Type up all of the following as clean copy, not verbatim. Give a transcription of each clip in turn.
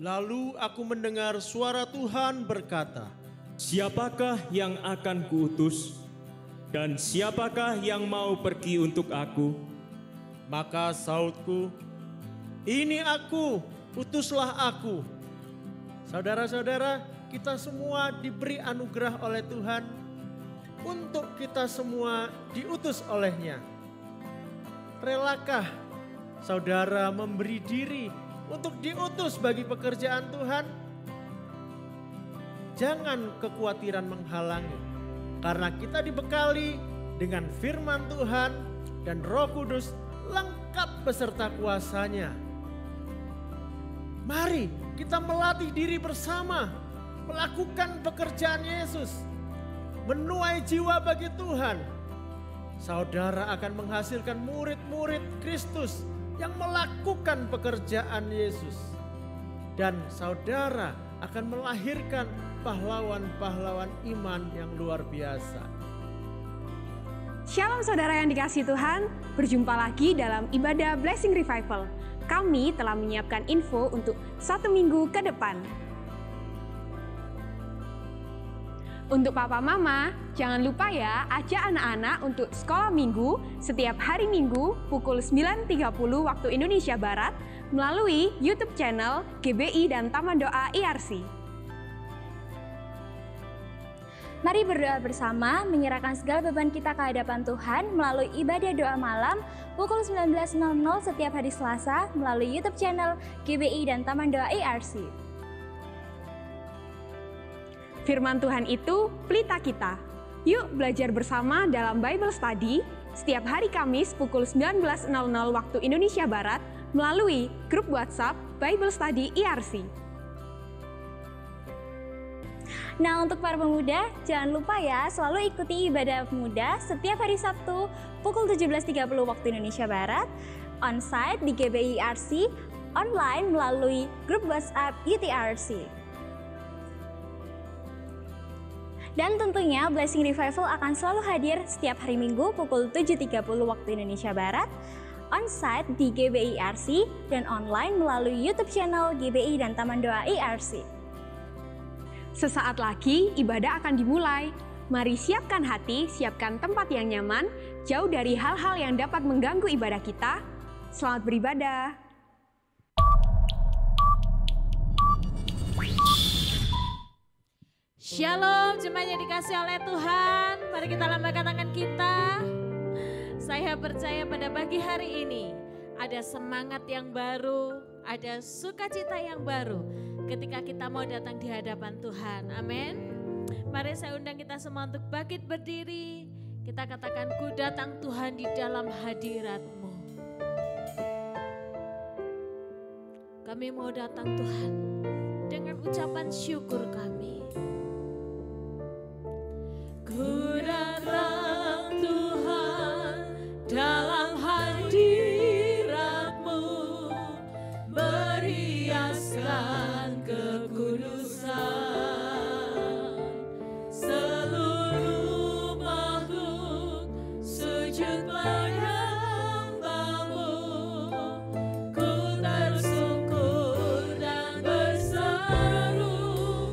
Lalu aku mendengar suara Tuhan berkata, "Siapakah yang akan kuutus? Dan siapakah yang mau pergi untuk aku?" Maka sautku, "Ini aku, utuslah aku." Saudara-saudara, kita semua diberi anugerah oleh Tuhan untuk kita semua diutus olehnya. Relakah saudara memberi diri untuk diutus bagi pekerjaan Tuhan? Jangan kekhawatiran menghalangi, karena kita dibekali dengan firman Tuhan dan Roh Kudus lengkap beserta kuasanya. Mari kita melatih diri bersama, melakukan pekerjaan Yesus, menuai jiwa bagi Tuhan. Saudara akan menghasilkan murid-murid Kristus yang melakukan pekerjaan Yesus. Dan saudara akan melahirkan pahlawan-pahlawan iman yang luar biasa. Shalom saudara yang dikasihi Tuhan, berjumpa lagi dalam ibadah Blessing Revival. Kami telah menyiapkan info untuk 1 minggu ke depan. Untuk papa mama, jangan lupa ya ajak anak-anak untuk sekolah minggu setiap hari Minggu pukul 9.30 waktu Indonesia Barat melalui YouTube channel GBI dan Taman Doa IRC. Mari berdoa bersama, menyerahkan segala beban kita ke hadapan Tuhan melalui ibadah doa malam pukul 19.00 setiap hari Selasa melalui YouTube channel GBI dan Taman Doa IRC. Firman Tuhan itu pelita kita. Yuk belajar bersama dalam Bible Study setiap hari Kamis pukul 19.00 waktu Indonesia Barat melalui grup WhatsApp Bible Study IRC. Nah, untuk para pemuda, jangan lupa ya selalu ikuti ibadah pemuda setiap hari Sabtu pukul 17.30 waktu Indonesia Barat, on-site di GBI IRC, online melalui grup WhatsApp UTRC. Dan tentunya Blessing Revival akan selalu hadir setiap hari Minggu pukul 7.30 waktu Indonesia Barat, on-site di GBI IRC, dan online melalui YouTube channel GBI dan Taman Doa IRC. Sesaat lagi ibadah akan dimulai. Mari siapkan hati, siapkan tempat yang nyaman, jauh dari hal-hal yang dapat mengganggu ibadah kita. Selamat beribadah. Shalom, jemaat yang dikasih oleh Tuhan. Mari kita lambaikan tangan kita. Saya percaya pada pagi hari ini ada semangat yang baru, ada sukacita yang baru ketika kita mau datang di hadapan Tuhan. Amin. Mari saya undang kita semua untuk bangkit berdiri. Kita katakan, ku datang Tuhan di dalam hadirat-Mu. Kami mau datang Tuhan dengan ucapan syukur kami. Ku datang Tuhan dalam hadirat-Mu, berhiaskan kekudusan. Seluruh makhluk sujud menyembah-Mu. Ku tersungkur dan berseru,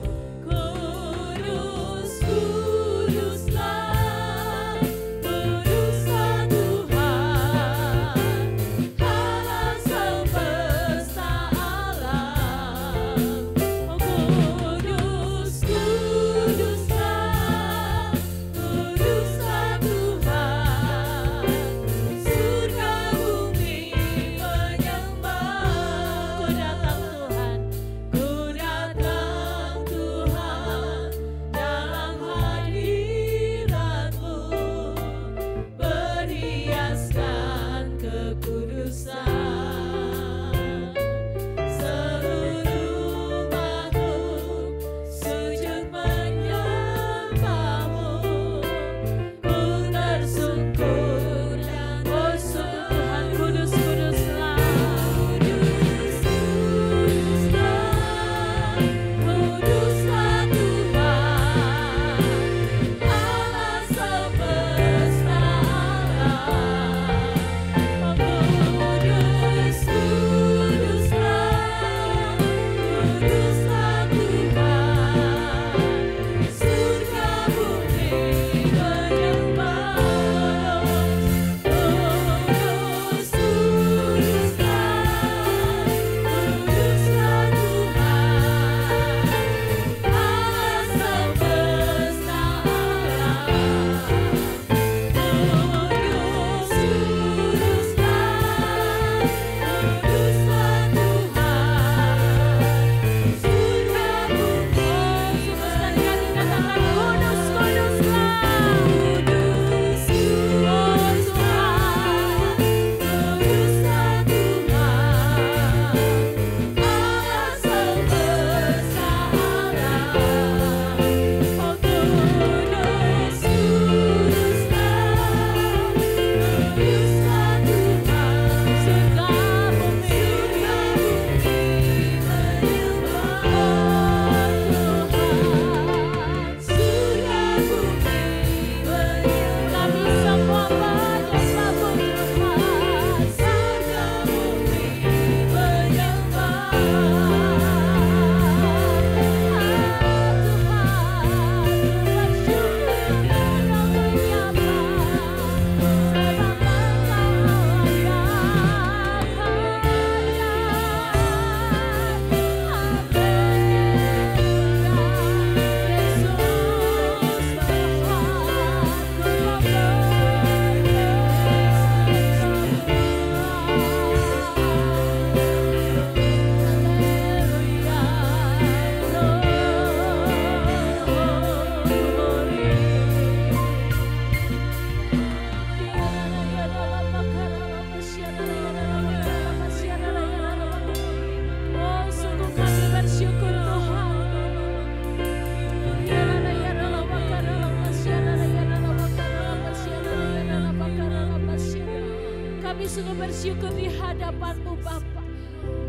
sungguh bersyukur di hadapan-Mu Bapa.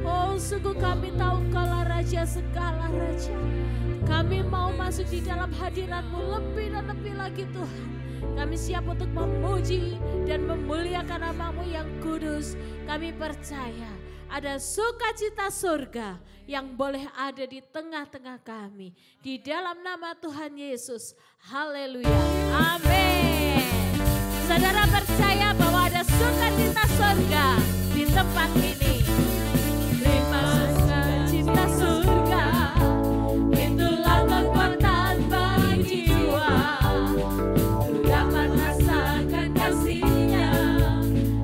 Oh, sungguh kami tahu Engkaulah Raja segala Raja. Kami mau masuk di dalam hadirat-Mu lebih dan lebih lagi Tuhan. Kami siap untuk memuji dan memuliakan nama-Mu yang kudus. Kami percaya ada sukacita surga yang boleh ada di tengah-tengah kami. Di dalam nama Tuhan Yesus. Haleluya. Amin. Saudara percaya bahwa ada sukacita surga di tempat ini. Terima sukacita surga, itulah kekuatan bagi jiwa. Ku dapat rasakan kasih-Nya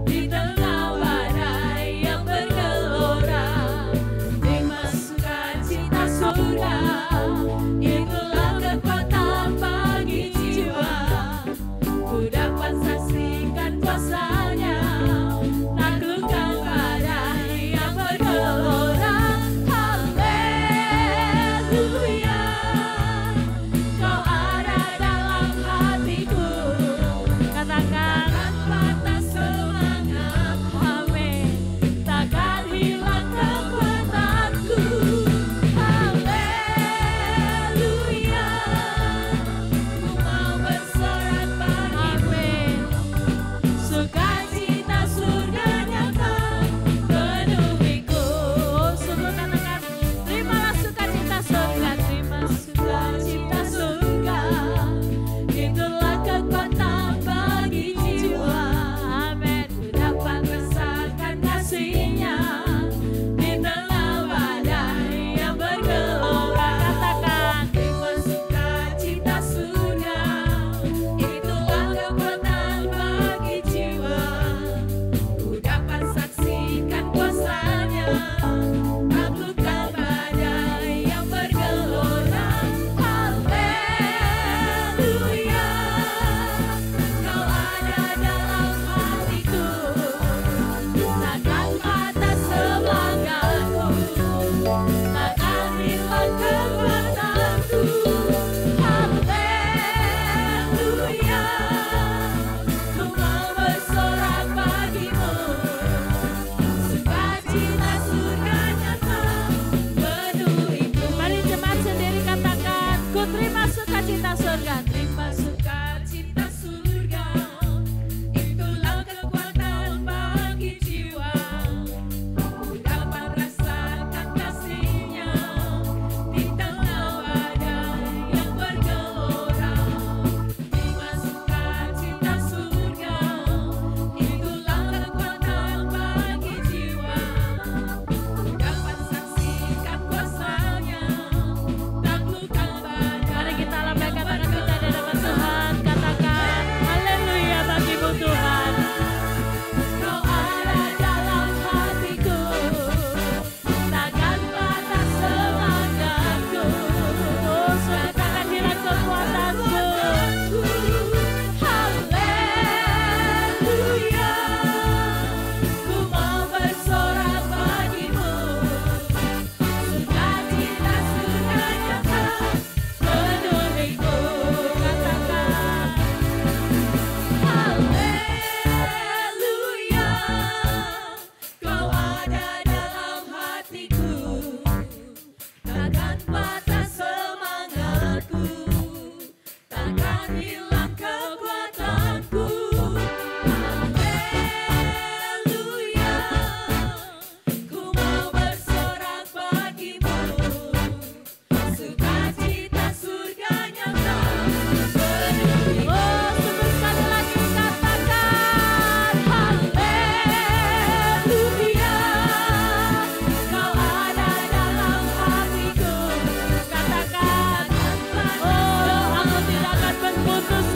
di tengah badai yang bergelora. Terima sukacita surga, itulah kekuatan bagi jiwa. Ku dapat saksikan kuasa-Nya, taklukkan badai yang bergelora. Haleluya, Kau ada dalam hatiku. Katakan patah semangat, amin. Takkan hilang kekuatanku. Haleluya, ku mau bersorak bagimu. Sukacita surga nyata penuhiku. Sungguh katakan, terimalah sukacita surga, terima sukacita surga. Itulah kekuatan bagi jiwa. Amin. Ku dapat rasakan kasih-Nya di tengah badai yang bergelora. Katakan, terima sukacita surga. Itulah kekuatan bagi jiwa. Ku dapat saksikan kuasa-Nya, taklukkan badai yang bergelora. Haleluya, Kau ada dalam hatiku. Takkan patah semangatku, takkan hilang kekuatanku. Haleluya, ku mau bersorak bagimu. Sukacita surga nyata penuhiku. Mari jemaat sendiri katakan, ku terima sukacita surga. Terima sukacita surga, itulah kekuatan bagi jiwa. Ku dapat rasakan kasih-Nya di tengah badai yang bergelora. Terima sukacita surga, itulah kekuatan bagi jiwa. Ku dapat saksikan kuasa-Nya, taklukkan badai. Mari kita lambaikan tangan kita di hadapan Tuhan. Katakan, haleluya bagimu Tuhan. Kau ada dalam hatiku, takkan patah semangatku. Oh, sudah takkan hilang kekuatanku. Haleluya, ku mau bersorak bagimu. Sukacita surga nyata penuhiku. Katakan, haleluya, Kau ada dalam hatiku. Takkan patah semangatku, takkan hilang kekuatanku. Haleluya, ku mau bersorak bagimu. Sukacita surga nyata penuhiku. Oh, sungguh sekali lagi katakan, haleluya, Kau ada dalam hatiku. Katakan, oh, aku tidak akan berputus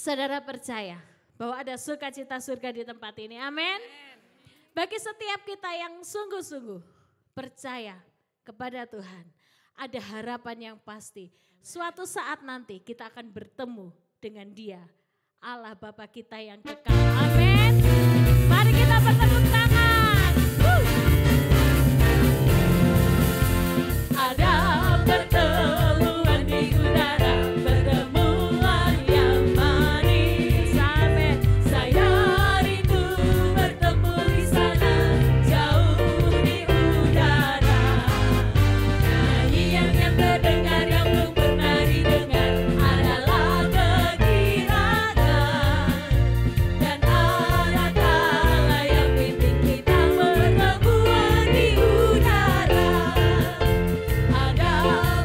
Saudara percaya bahwa ada sukacita surga di tempat ini, amin. Bagi setiap kita yang sungguh-sungguh percaya kepada Tuhan, ada harapan yang pasti. Suatu saat nanti kita akan bertemu dengan Dia, Allah Bapa kita yang kekal, amin. Mari kita bertepuk tangan. Ada pertemuan di udara, pertemuan yang manis, amin. Saya rindu bertemu di sana, jauh di udara. Nyanyian yang terdengar yang belum pernah didengar adalah kegirangan dan anak Allah yang pimpin kita pertemuan di udara. Ada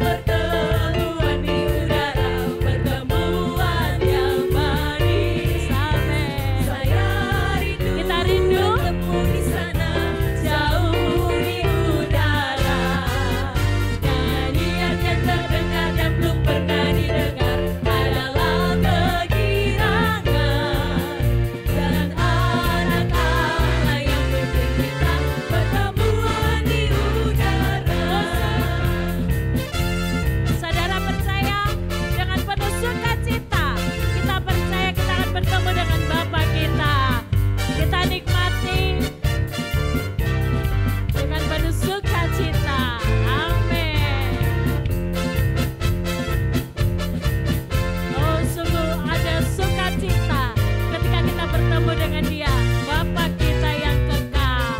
pertemuan di udara, pertemuan yang manis, amin. Saya rindu, kita rindu bertemu di sana, jauh di udara. Nyanyian yang terdengar dan belum pernah didengar adalah kegirangan dan anak Allah yang pimpin kita pertemuan di udara. Saudara percaya dengan penuh sukacita, kita percaya kita akan bertemu dengan Bapa kita. Kita nikmati dengan penuh sukacita, amin. Oh, sungguh ada sukacita ketika kita bertemu dengan Dia, Bapa kita yang kekal.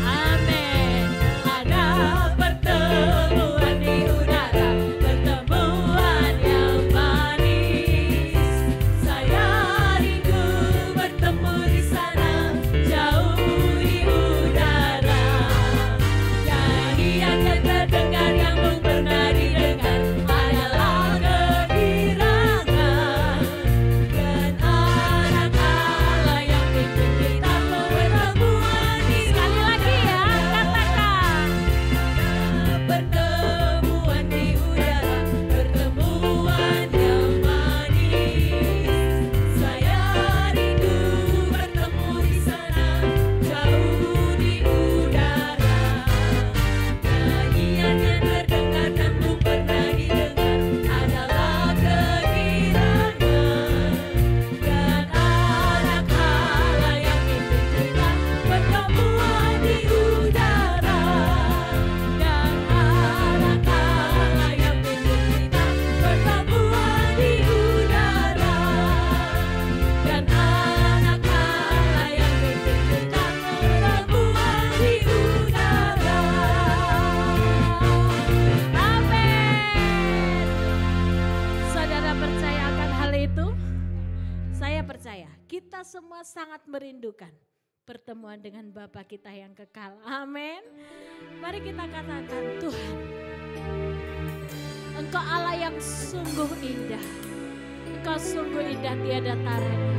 Amin. Ada pertemuan di udara, pertemuan yang manis. Saya rindu bertemu di sana, jauh di udara. Nyanyian yang terdengar yang belum pernah didengar adalah kegirangan dan anak Allah yang pimpin kita pertemuan di sekali lagi ya, katakan pertemuan di udara, pertemuan yang manis. Saya rindu bertemu di sana, jauh di udara. Nyanyian yang terdengar dan belum pernah didengar adalah kegirangan dan anak Allah yang pimpin kita pertemuan di udara. Dan anak Allah yang pimpin kita pertemuan di udara. Dan anak Allah yang pimpin kita pertemuan di udara. Amin. Saudara percaya akan hal itu? Saya percaya kita semua sangat merindukan pertemuan dengan Bapa kita yang kekal. Amin. Mari kita katakan, Tuhan, Engkau Allah yang sungguh indah. Engkau sungguh indah tiada taranya.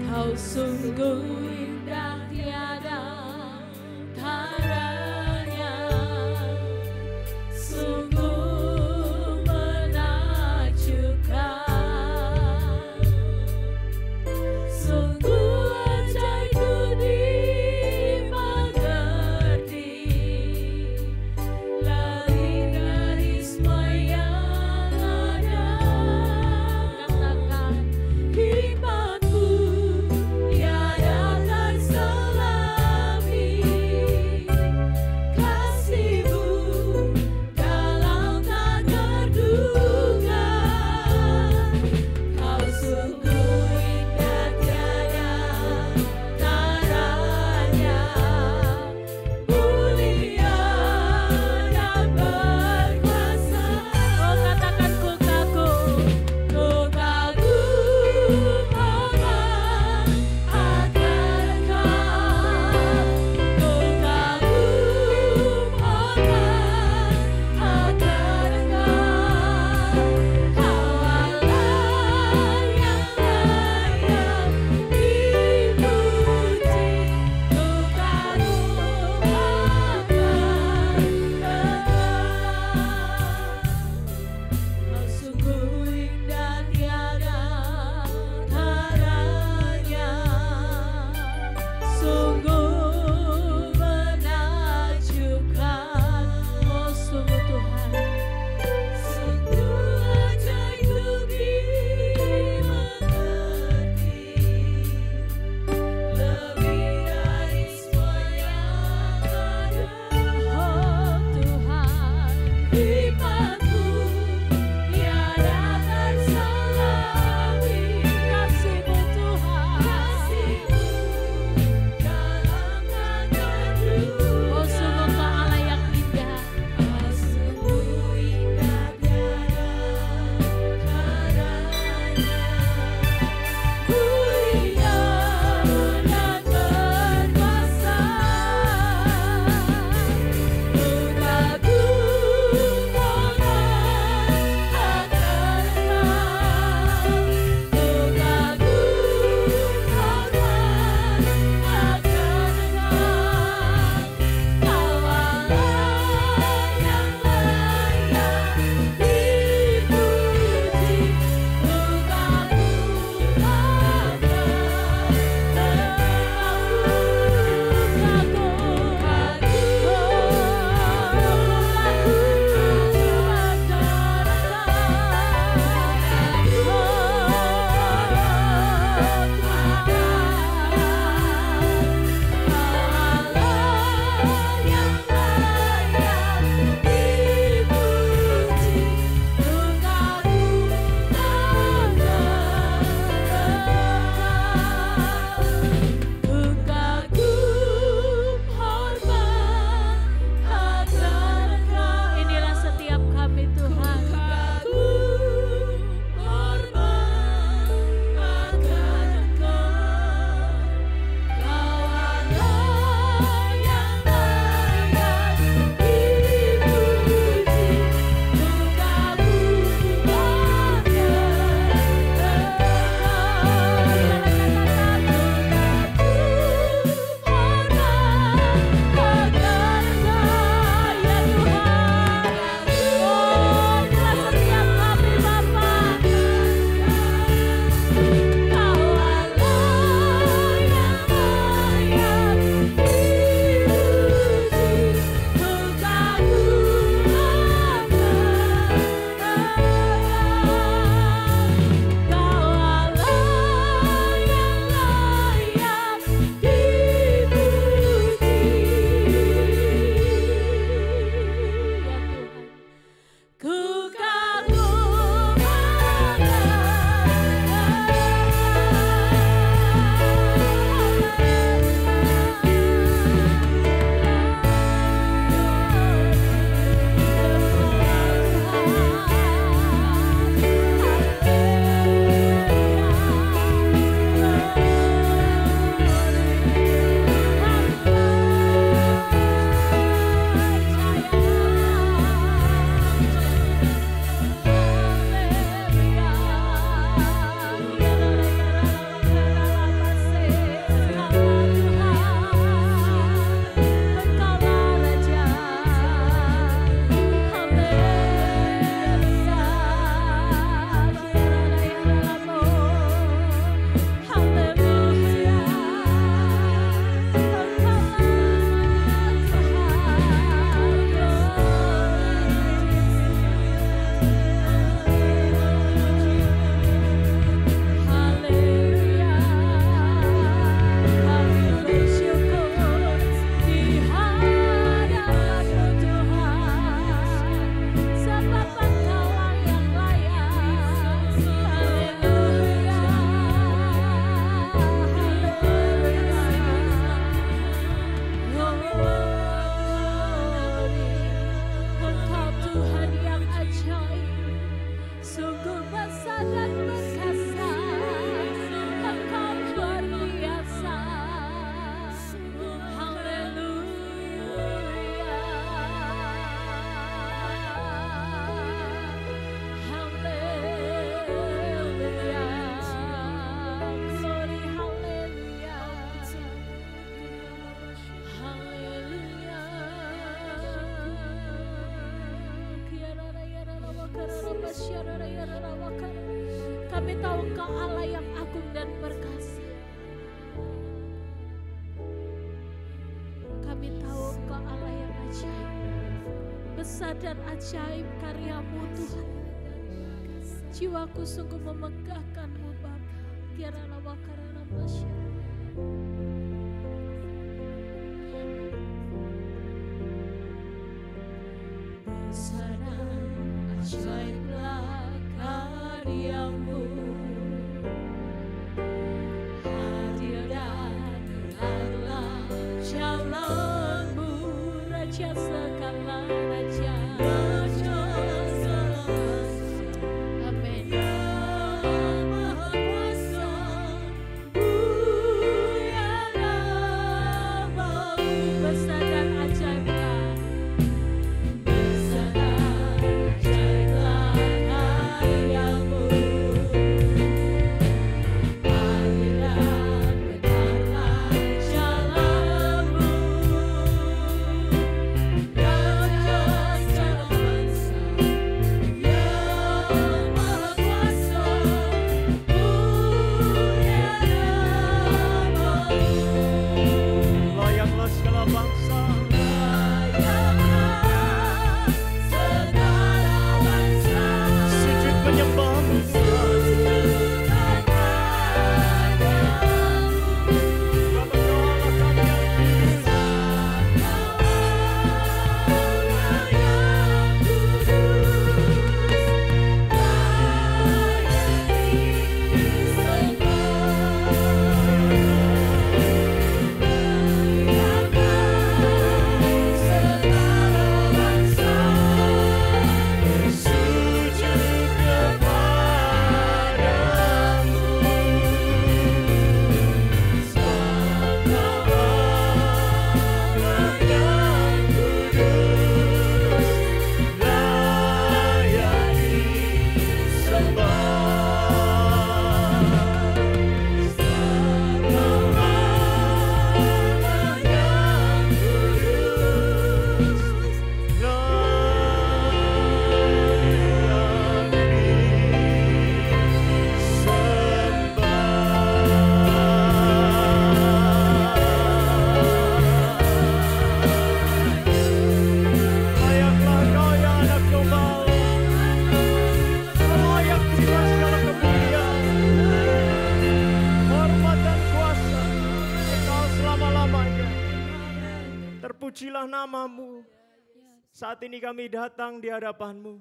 Kau sungguh indah tiada taranya, sungguh menakjubkan, sungguh ajaib dimengerti, lari dari semua yang ada. Katakan hikmatmu tiada Kami tahu Engkau Allah yang agung dan perkasa. Kami tahu Engkau Allah yang ajaib. Besar dan ajaib karya-Mu Tuhan. Jiwaku sungguh memegahkan-Mu Bapa. Kirana wakarana masyarakat. Besar dan ajaiblah karya-Mu. Hadir dan teranglah jalan-Mu. Raja segala raja. Amin. Maha kuasa, mulia nama-Mu. Besar dan ajaiblah. Besar dan ajaiblah karya-Mu. Hadir dan benarlah jalan-Mu. Raja segala bangsa, yang maha kuasa, mulia nama-Mu. Layaklah segala bangsa, sujud menyembah-Mu Tuhan. Karena Kau Allah kami yang kudus. Layaklah Kau yang anak domba, layak terima segala kemuliaan, hormat dan kuasa Engkau selama-lamanya. Terpujilah nama-Mu. Saat ini kami datang di hadapan-Mu.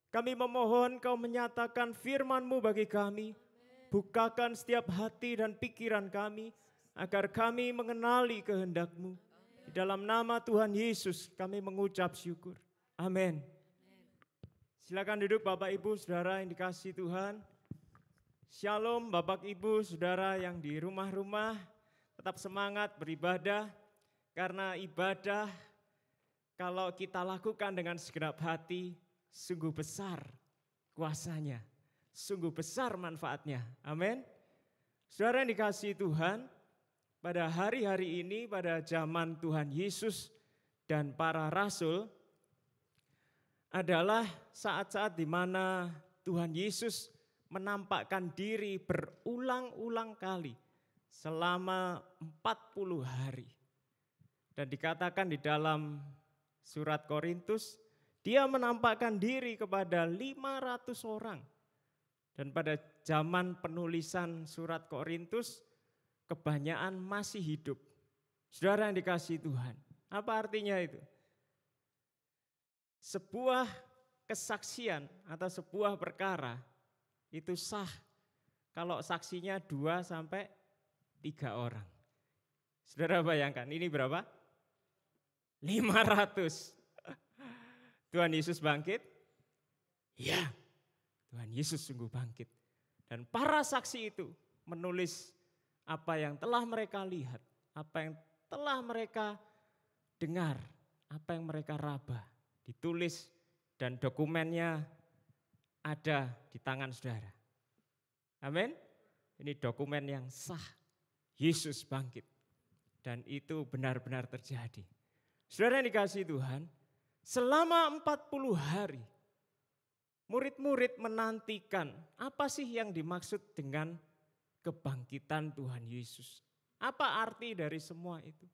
Kami memohon Kau menyatakan firman-Mu bagi kami. Bukakan setiap hati dan pikiran kami, agar kami mengenali kehendak-Mu. Di dalam nama Tuhan Yesus kami mengucap syukur. Amin. Silakan duduk Bapak Ibu Saudara yang dikasihi Tuhan. Shalom Bapak Ibu Saudara yang di rumah-rumah. Tetap semangat beribadah. Karena ibadah kalau kita lakukan dengan segenap hati, sungguh besar kuasanya. Sungguh besar manfaatnya. Amin. Saudara yang dikasihi Tuhan, pada hari-hari ini, pada zaman Tuhan Yesus dan para rasul, adalah saat-saat di mana Tuhan Yesus menampakkan diri berulang-ulang kali selama 40 hari. Dan dikatakan di dalam surat Korintus, dia menampakkan diri kepada 500 orang. Dan pada zaman penulisan surat Korintus, kebanyakan masih hidup. Saudara yang dikasihi Tuhan, apa artinya itu? Sebuah kesaksian atau sebuah perkara itu sah kalau saksinya 2 sampai 3 orang. Saudara bayangkan ini berapa? 500. Tuhan Yesus bangkit? Ya. Tuhan Yesus sungguh bangkit. Dan para saksi itu menulis apa yang telah mereka lihat, apa yang telah mereka dengar, apa yang mereka raba. Ditulis dan dokumennya ada di tangan saudara. Amin. Ini dokumen yang sah. Yesus bangkit. Dan itu benar-benar terjadi. Saudara yang dikasihi Tuhan, selama 40 hari murid-murid menantikan apa sih yang dimaksud dengan kebangkitan Tuhan Yesus. Apa arti dari semua itu?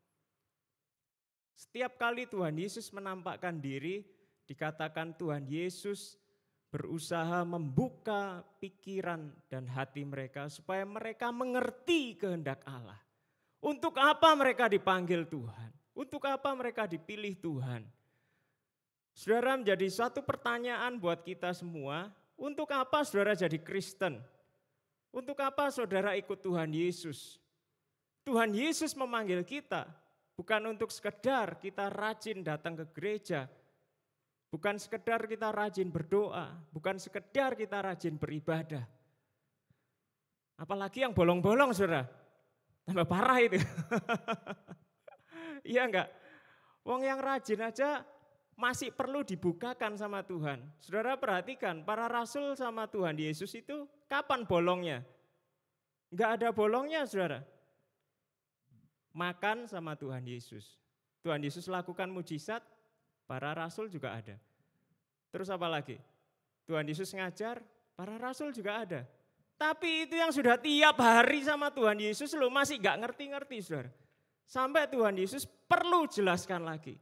Setiap kali Tuhan Yesus menampakkan diri, dikatakan Tuhan Yesus berusaha membuka pikiran dan hati mereka supaya mereka mengerti kehendak Allah. Untuk apa mereka dipanggil Tuhan? Untuk apa mereka dipilih Tuhan? Saudara, menjadi suatu pertanyaan buat kita semua, untuk apa saudara jadi Kristen? Untuk apa saudara ikut Tuhan Yesus? Tuhan Yesus memanggil kita bukan untuk sekedar kita rajin datang ke gereja, bukan sekedar kita rajin berdoa, bukan sekedar kita rajin beribadah. Apalagi yang bolong-bolong saudara, tambah parah itu. Iya enggak? Wong yang rajin aja masih perlu dibukakan sama Tuhan. Saudara perhatikan, para rasul sama Tuhan Yesus itu kapan bolongnya? Enggak ada bolongnya saudara. Makan sama Tuhan Yesus. Tuhan Yesus lakukan mujizat, para rasul juga ada. Terus apa lagi? Tuhan Yesus ngajar, para rasul juga ada. Tapi itu yang sudah tiap hari sama Tuhan Yesus loh masih gak ngerti-ngerti saudara. Sampai Tuhan Yesus perlu jelaskan lagi.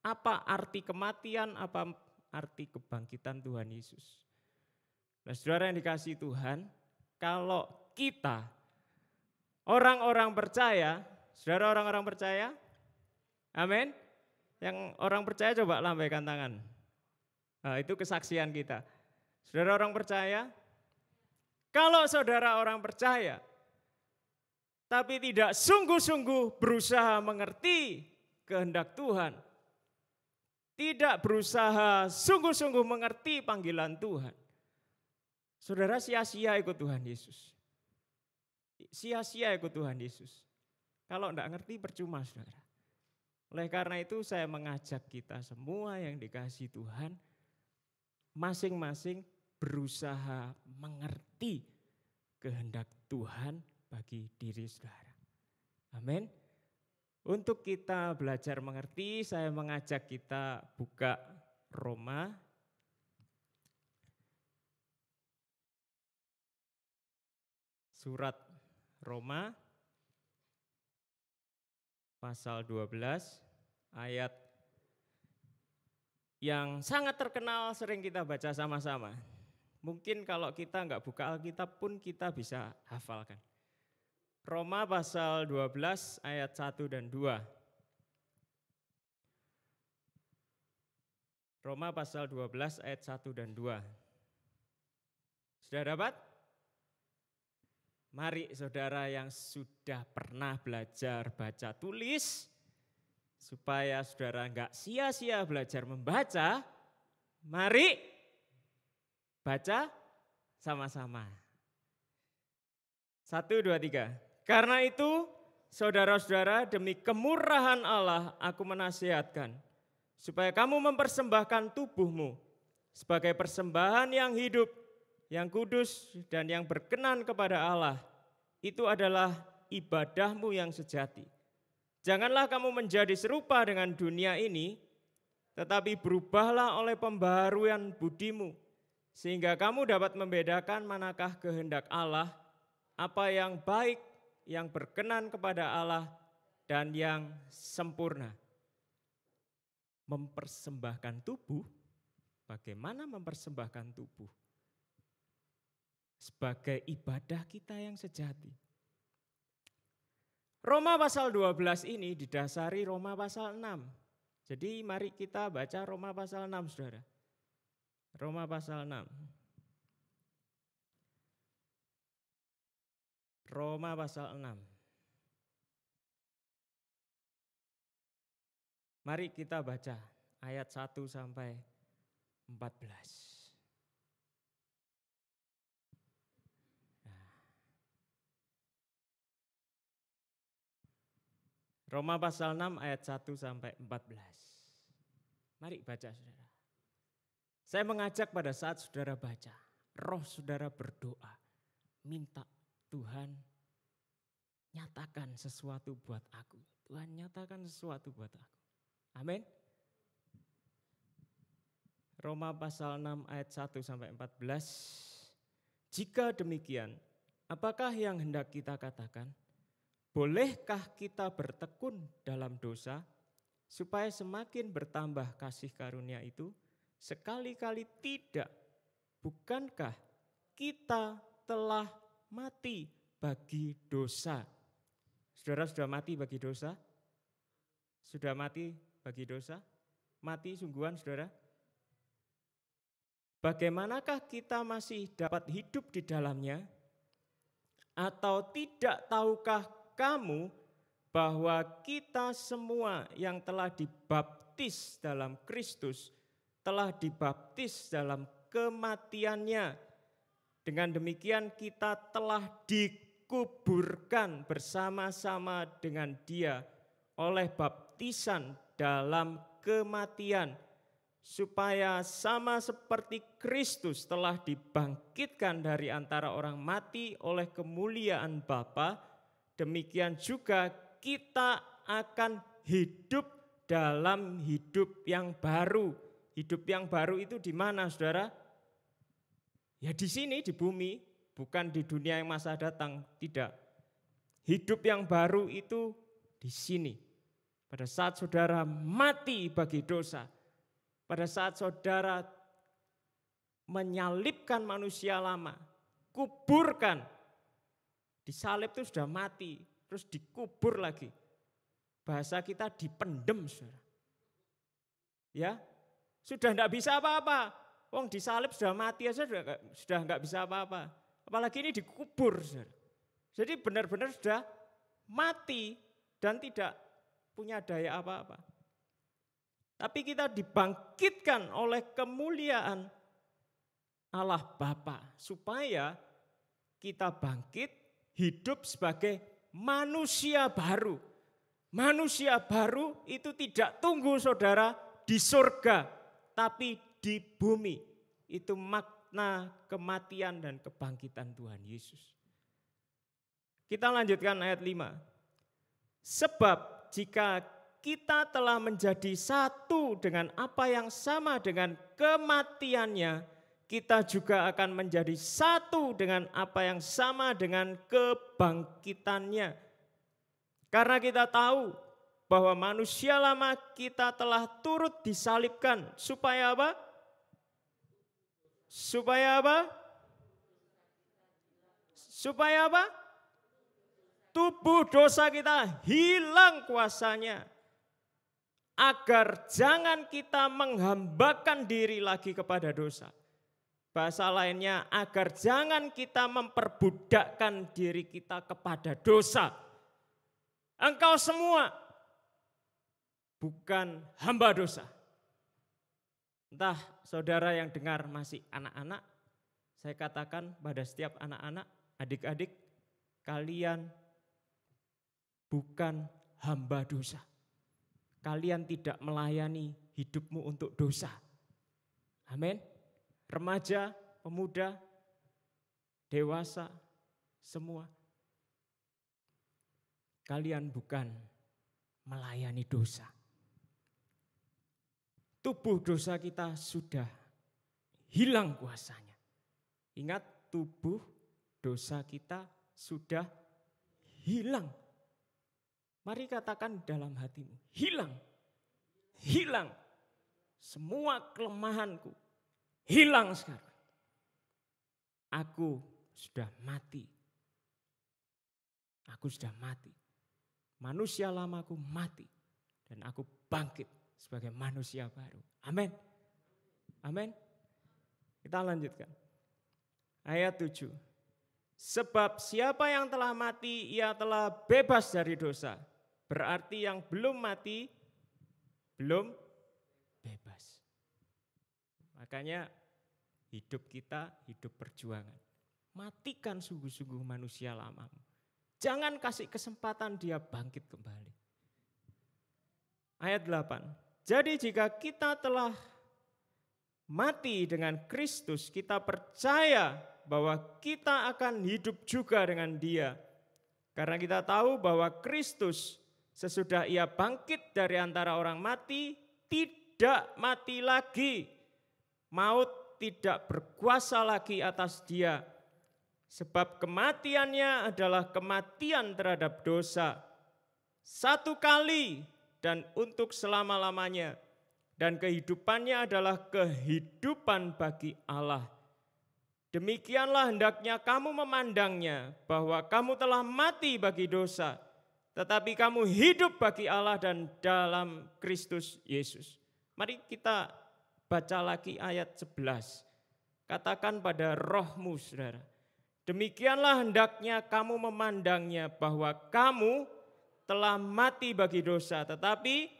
Apa arti kematian, apa arti kebangkitan Tuhan Yesus. Nah saudara yang dikasihi Tuhan, kalau kita orang-orang percaya, saudara orang-orang percaya, amin. Yang orang percaya coba lambaikan tangan. Nah, itu kesaksian kita. Saudara orang percaya, kalau saudara orang percaya, tapi tidak sungguh-sungguh berusaha mengerti kehendak Tuhan, tidak berusaha sungguh-sungguh mengerti panggilan Tuhan, saudara sia-sia ikut Tuhan Yesus. Sia-sia ikut Tuhan Yesus. Kalau tidak ngerti percuma saudara. Oleh karena itu saya mengajak kita semua yang dikasihi Tuhan, masing-masing berusaha mengerti kehendak Tuhan bagi diri saudara. Amin. Untuk kita belajar mengerti, saya mengajak kita buka Roma. Surat Roma pasal 12 ayat yang sangat terkenal sering kita baca sama-sama. Mungkin kalau kita enggak buka Alkitab pun kita bisa hafalkan. Roma pasal 12 ayat 1 dan 2. Roma pasal 12 ayat 1 dan 2. Sudah dapat? Mari saudara yang sudah pernah belajar baca tulis, supaya saudara enggak sia-sia belajar membaca, mari baca sama-sama. 1, 2, 3. Karena itu, saudara-saudara, demi kemurahan Allah aku menasihatkan, supaya kamu mempersembahkan tubuhmu sebagai persembahan yang hidup, yang kudus, dan yang berkenan kepada Allah. Itu adalah ibadahmu yang sejati. Janganlah kamu menjadi serupa dengan dunia ini, tetapi berubahlah oleh pembaharuan budimu, sehingga kamu dapat membedakan manakah kehendak Allah, apa yang baik, yang berkenan kepada Allah, dan yang sempurna. Mempersembahkan tubuh, bagaimana mempersembahkan tubuh? Sebagai ibadah kita yang sejati. Roma pasal 12 ini didasari Roma pasal 6. Jadi mari kita baca Roma pasal 6 saudara. Roma pasal 6. Roma pasal 6. Mari kita baca ayat 1 sampai 14. Roma pasal 6 ayat 1 sampai 14. Mari baca saudara. Saya mengajak pada saat saudara baca, roh saudara berdoa, minta Tuhan nyatakan sesuatu buat aku. Tuhan nyatakan sesuatu buat aku. Amin. Roma pasal 6 ayat 1 sampai 14. Jika demikian, apakah yang hendak kita katakan? Bolehkah kita bertekun dalam dosa supaya semakin bertambah kasih karunia itu? Sekali-kali tidak. Bukankah kita telah mati bagi dosa? Saudara sudah mati bagi dosa? Sudah mati bagi dosa? Mati sungguhan saudara? Bagaimanakah kita masih dapat hidup di dalamnya? Atau tidak tahukah kamu bahwa kita semua yang telah dibaptis dalam Kristus telah dibaptis dalam kematiannya. Dengan demikian kita telah dikuburkan bersama-sama dengan Dia oleh baptisan dalam kematian, supaya sama seperti Kristus telah dibangkitkan dari antara orang mati oleh kemuliaan Bapa, demikian juga kita akan hidup dalam hidup yang baru. Hidup yang baru itu di mana saudara? Ya di sini, di bumi, bukan di dunia yang masa datang, tidak. Hidup yang baru itu di sini. Pada saat saudara mati bagi dosa, pada saat saudara menyalibkan manusia lama, kuburkan, disalib itu sudah mati, terus dikubur lagi. Bahasa kita dipendem saudara. Ya, sudah tidak bisa apa-apa. Wong disalib sudah mati aja sudah enggak bisa apa-apa. Apalagi ini dikubur. Saudara. Jadi benar-benar sudah mati dan tidak punya daya apa-apa. Tapi kita dibangkitkan oleh kemuliaan Allah Bapa supaya kita bangkit hidup sebagai manusia baru. Manusia baru itu tidak tunggu saudara di surga, tapi di bumi. Itu makna kematian dan kebangkitan Tuhan Yesus. Kita lanjutkan ayat 5. Sebab jika kita telah menjadi satu dengan apa yang sama dengan kematiannya, kita juga akan menjadi satu dengan apa yang sama dengan kebangkitannya. Karena kita tahu bahwa manusia lama kita telah turut disalibkan supaya apa? Supaya apa? Supaya apa? Tubuh dosa kita hilang kuasanya. Agar jangan kita menghambakan diri lagi kepada dosa. Bahasa lainnya, agar jangan kita memperbudakkan diri kita kepada dosa. Engkau semua bukan hamba dosa. Entah saudara yang dengar masih anak-anak, saya katakan pada setiap anak-anak, adik-adik, kalian bukan hamba dosa. Kalian tidak melayani hidupmu untuk dosa. Amin. Remaja, pemuda, dewasa, semua. Kalian bukan melayani dosa. Tubuh dosa kita sudah hilang kuasanya. Ingat, tubuh dosa kita sudah hilang. Mari katakan dalam hatimu, hilang. Hilang. Semua kelemahanku hilang sekarang. Aku sudah mati. Aku sudah mati. Manusia lamaku mati. Dan aku bangkit sebagai manusia baru. Amin. Amin. Kita lanjutkan. Ayat 7. Sebab siapa yang telah mati, ia telah bebas dari dosa. Berarti yang belum mati, belum bebas. Makanya hidup kita, hidup perjuangan. Matikan sungguh-sungguh manusia lamamu. Jangan kasih kesempatan dia bangkit kembali. Ayat 8. Jadi jika kita telah mati dengan Kristus, kita percaya bahwa kita akan hidup juga dengan Dia. Karena kita tahu bahwa Kristus sesudah Ia bangkit dari antara orang mati, tidak mati lagi. Maut tidak berkuasa lagi atas dia, sebab kematiannya adalah kematian terhadap dosa. Satu kali dan untuk selama-lamanya. Dan kehidupannya adalah kehidupan bagi Allah. Demikianlah hendaknya kamu memandangnya, bahwa kamu telah mati bagi dosa, tetapi kamu hidup bagi Allah dan dalam Kristus Yesus. Mari kita baca lagi ayat 11. Katakan pada rohmu, saudara. Demikianlah hendaknya kamu memandangnya, bahwa kamu telah mati bagi dosa, tetapi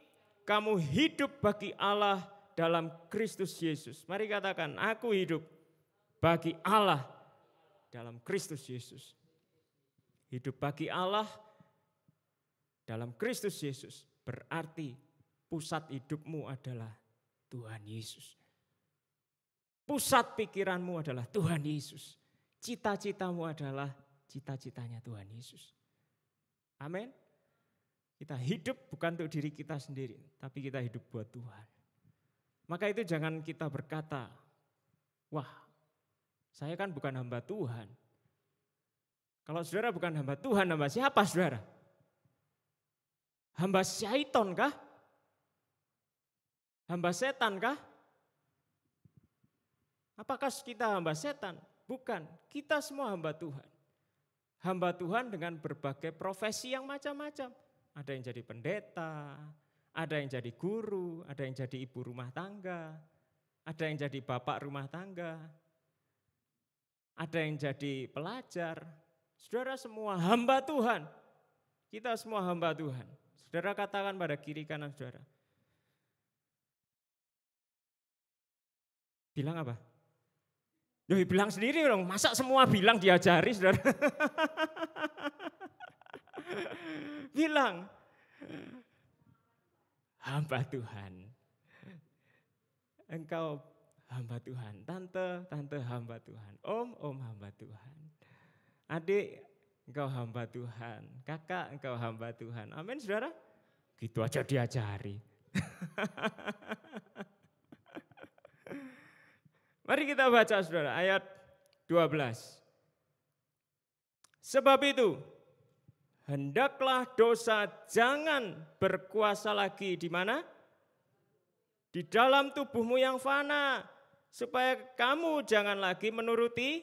kamu hidup bagi Allah dalam Kristus Yesus. Mari katakan, aku hidup bagi Allah dalam Kristus Yesus. Hidup bagi Allah dalam Kristus Yesus berarti pusat hidupmu adalah Tuhan Yesus. Pusat pikiranmu adalah Tuhan Yesus. Cita-citamu adalah cita-citanya Tuhan Yesus. Amin. Kita hidup bukan untuk diri kita sendiri, tapi kita hidup buat Tuhan. Maka itu jangan kita berkata, wah, saya kan bukan hamba Tuhan. Kalau saudara bukan hamba Tuhan, hamba siapa saudara? Hamba syaiton kah? Hamba setan kah? Apakah kita hamba setan? Bukan, kita semua hamba Tuhan. Hamba Tuhan dengan berbagai profesi yang macam-macam. Ada yang jadi pendeta, ada yang jadi guru, ada yang jadi ibu rumah tangga, ada yang jadi bapak rumah tangga, ada yang jadi pelajar. Saudara semua hamba Tuhan. Kita semua hamba Tuhan. Saudara katakan pada kiri kanan saudara. Bilang apa? Loh, bilang sendiri dong, masa semua bilang diajari saudara? Bilang, hamba Tuhan. Engkau hamba Tuhan, tante hamba Tuhan, om hamba Tuhan. Adik, engkau hamba Tuhan, kakak engkau hamba Tuhan. Amin saudara? Gitu aja diajari. Mari kita baca saudara, ayat 12. Sebab itu, hendaklah dosa jangan berkuasa lagi di mana? Di dalam tubuhmu yang fana, supaya kamu jangan lagi menuruti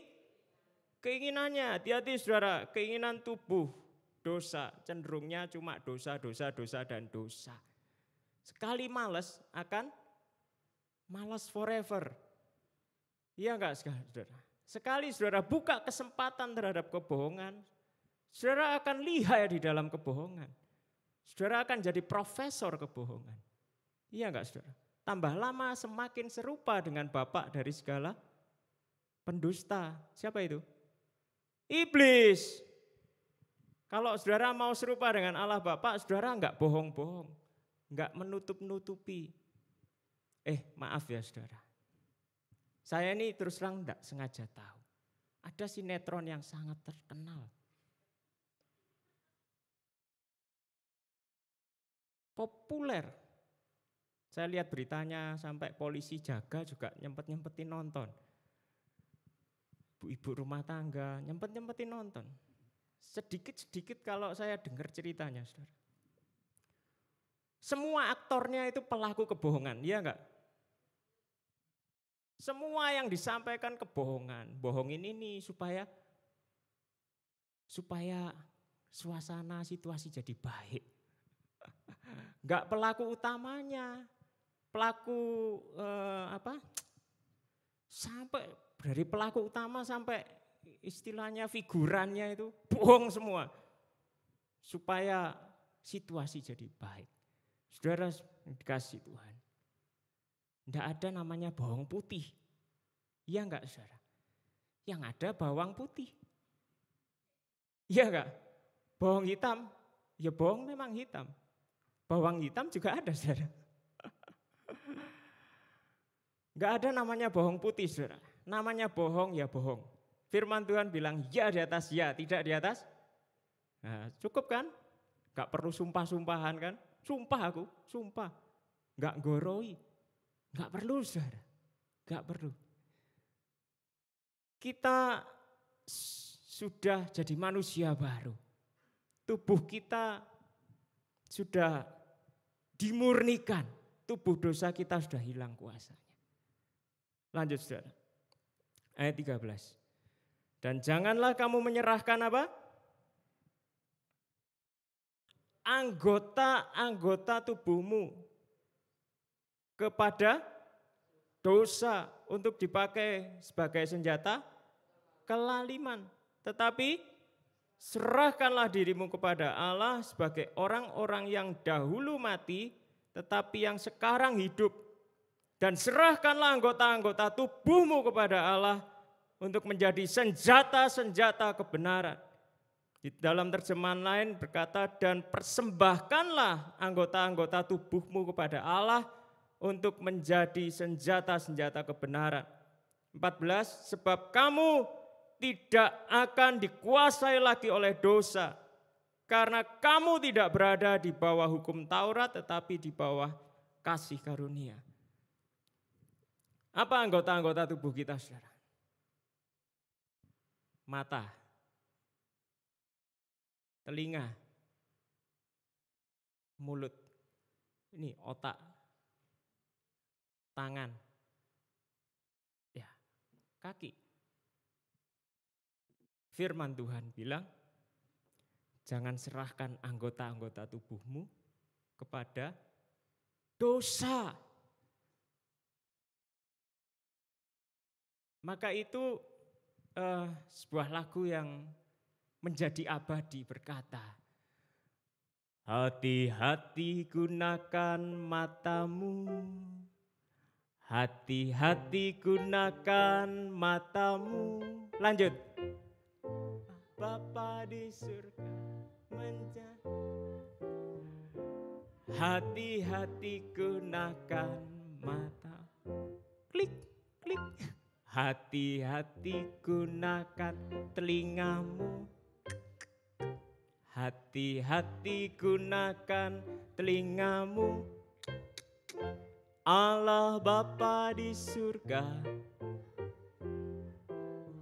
keinginannya. Hati-hati saudara, keinginan tubuh, dosa, cenderungnya cuma dosa, dan dosa. Sekali malas akan malas forever. Iya enggak saudara? Sekali saudara buka kesempatan terhadap kebohongan, saudara akan lihai di dalam kebohongan. Saudara akan jadi profesor kebohongan. Iya enggak saudara? Tambah lama semakin serupa dengan bapak dari segala pendusta. Siapa itu? Iblis. Kalau saudara mau serupa dengan Allah Bapa, saudara enggak bohong-bohong. Enggak menutup-nutupi. Maaf ya saudara. Saya ini terus terang enggak sengaja tahu. Ada sinetron yang sangat terkenal. Populer. Saya lihat beritanya sampai polisi jaga juga nyempet-nyempetin nonton. Ibu-ibu rumah tangga nyempet-nyempetin nonton. Sedikit-sedikit kalau saya dengar ceritanya, saudara. Semua aktornya itu pelaku kebohongan, iya enggak? Semua yang disampaikan kebohongan, bohongin ini supaya suasana situasi jadi baik. Enggak pelaku utamanya, pelaku sampai dari pelaku utama sampai istilahnya figurannya itu bohong semua. Supaya situasi jadi baik. Saudara dikasih Tuhan. Tidak ada namanya bawang putih. Iya enggak saudara? Yang ada bawang putih. Iya enggak? Bawang hitam, ya bawang memang hitam. Bawang hitam juga ada saudara. Enggak ada namanya bawang putih saudara. Namanya bohong ya bohong. Firman Tuhan bilang ya di atas ya, tidak di atas. Nah, cukup kan? Enggak perlu sumpah-sumpahan kan? Sumpah aku, sumpah. Enggak goroi. Enggak perlu saudara. Gak perlu. Kita sudah jadi manusia baru. Tubuh kita sudah dimurnikan. Tubuh dosa kita sudah hilang kuasanya. Lanjut saudara. Ayat 13. Dan janganlah kamu menyerahkan apa? Anggota-anggota tubuhmu kepada dosa untuk dipakai sebagai senjata kelaliman. Tetapi serahkanlah dirimu kepada Allah sebagai orang-orang yang dahulu mati, tetapi yang sekarang hidup. Dan serahkanlah anggota-anggota tubuhmu kepada Allah untuk menjadi senjata-senjata kebenaran. Di dalam terjemahan lain berkata, dan persembahkanlah anggota-anggota tubuhmu kepada Allah untuk menjadi senjata-senjata kebenaran. 14, sebab kamu tidak akan dikuasai lagi oleh dosa, karena kamu tidak berada di bawah hukum Taurat, tetapi di bawah kasih karunia. Apa anggota-anggota tubuh kita, saudara? Mata, telinga, mulut, ini otak, tangan, ya, kaki. Firman Tuhan bilang, jangan serahkan anggota-anggota tubuhmu kepada dosa. Maka itu sebuah lagu yang menjadi abadi berkata, hati-hati gunakan matamu, hati-hati gunakan matamu. Lanjut. Bapa di surga menjadi, hati-hati gunakan mata. Klik, klik. Hati-hati gunakan telingamu, hati-hati gunakan telingamu. Allah Bapa di surga.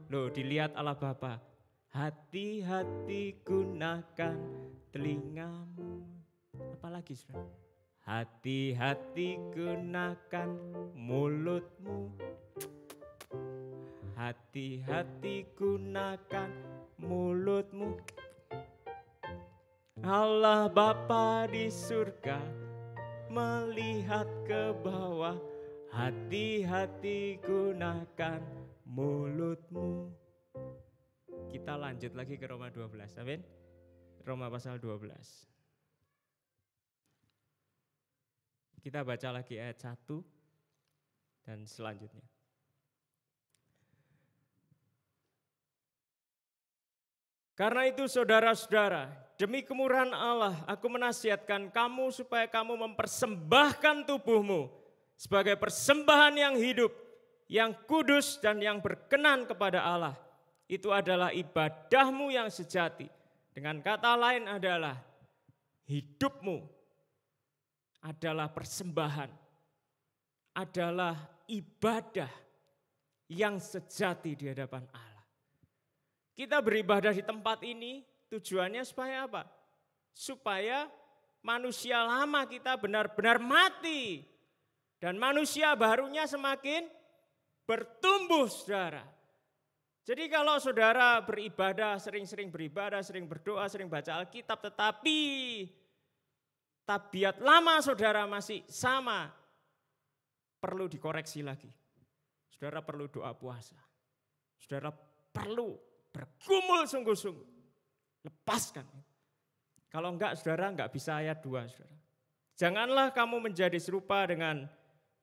Loh, dilihat Allah Bapa. Hati-hati gunakan telingamu. Apalagi saudara? Hati-hati gunakan mulutmu. Hati-hati gunakan mulutmu. Allah Bapa di surga melihat ke bawah. Hati-hati gunakan mulutmu. Kita lanjut lagi ke Roma 12, amin. Roma pasal 12. Kita baca lagi ayat 1 dan selanjutnya. Karena itu saudara-saudara, demi kemurahan Allah, aku menasihatkan kamu supaya kamu mempersembahkan tubuhmu sebagai persembahan yang hidup, yang kudus dan yang berkenan kepada Allah. Itu adalah ibadahmu yang sejati. Dengan kata lain adalah hidupmu adalah persembahan, adalah ibadah yang sejati di hadapan Allah. Kita beribadah di tempat ini tujuannya supaya apa? Supaya manusia lama kita benar-benar mati. Dan manusia barunya semakin bertumbuh, saudara. Jadi kalau saudara beribadah, sering-sering beribadah, sering berdoa, sering baca Alkitab, tetapi tabiat lama saudara masih sama, perlu dikoreksi lagi. Saudara perlu doa puasa. Saudara perlu bergumul sungguh-sungguh. Lepaskan. Kalau enggak, saudara enggak bisa ayat 2, saudara. Janganlah kamu menjadi serupa dengan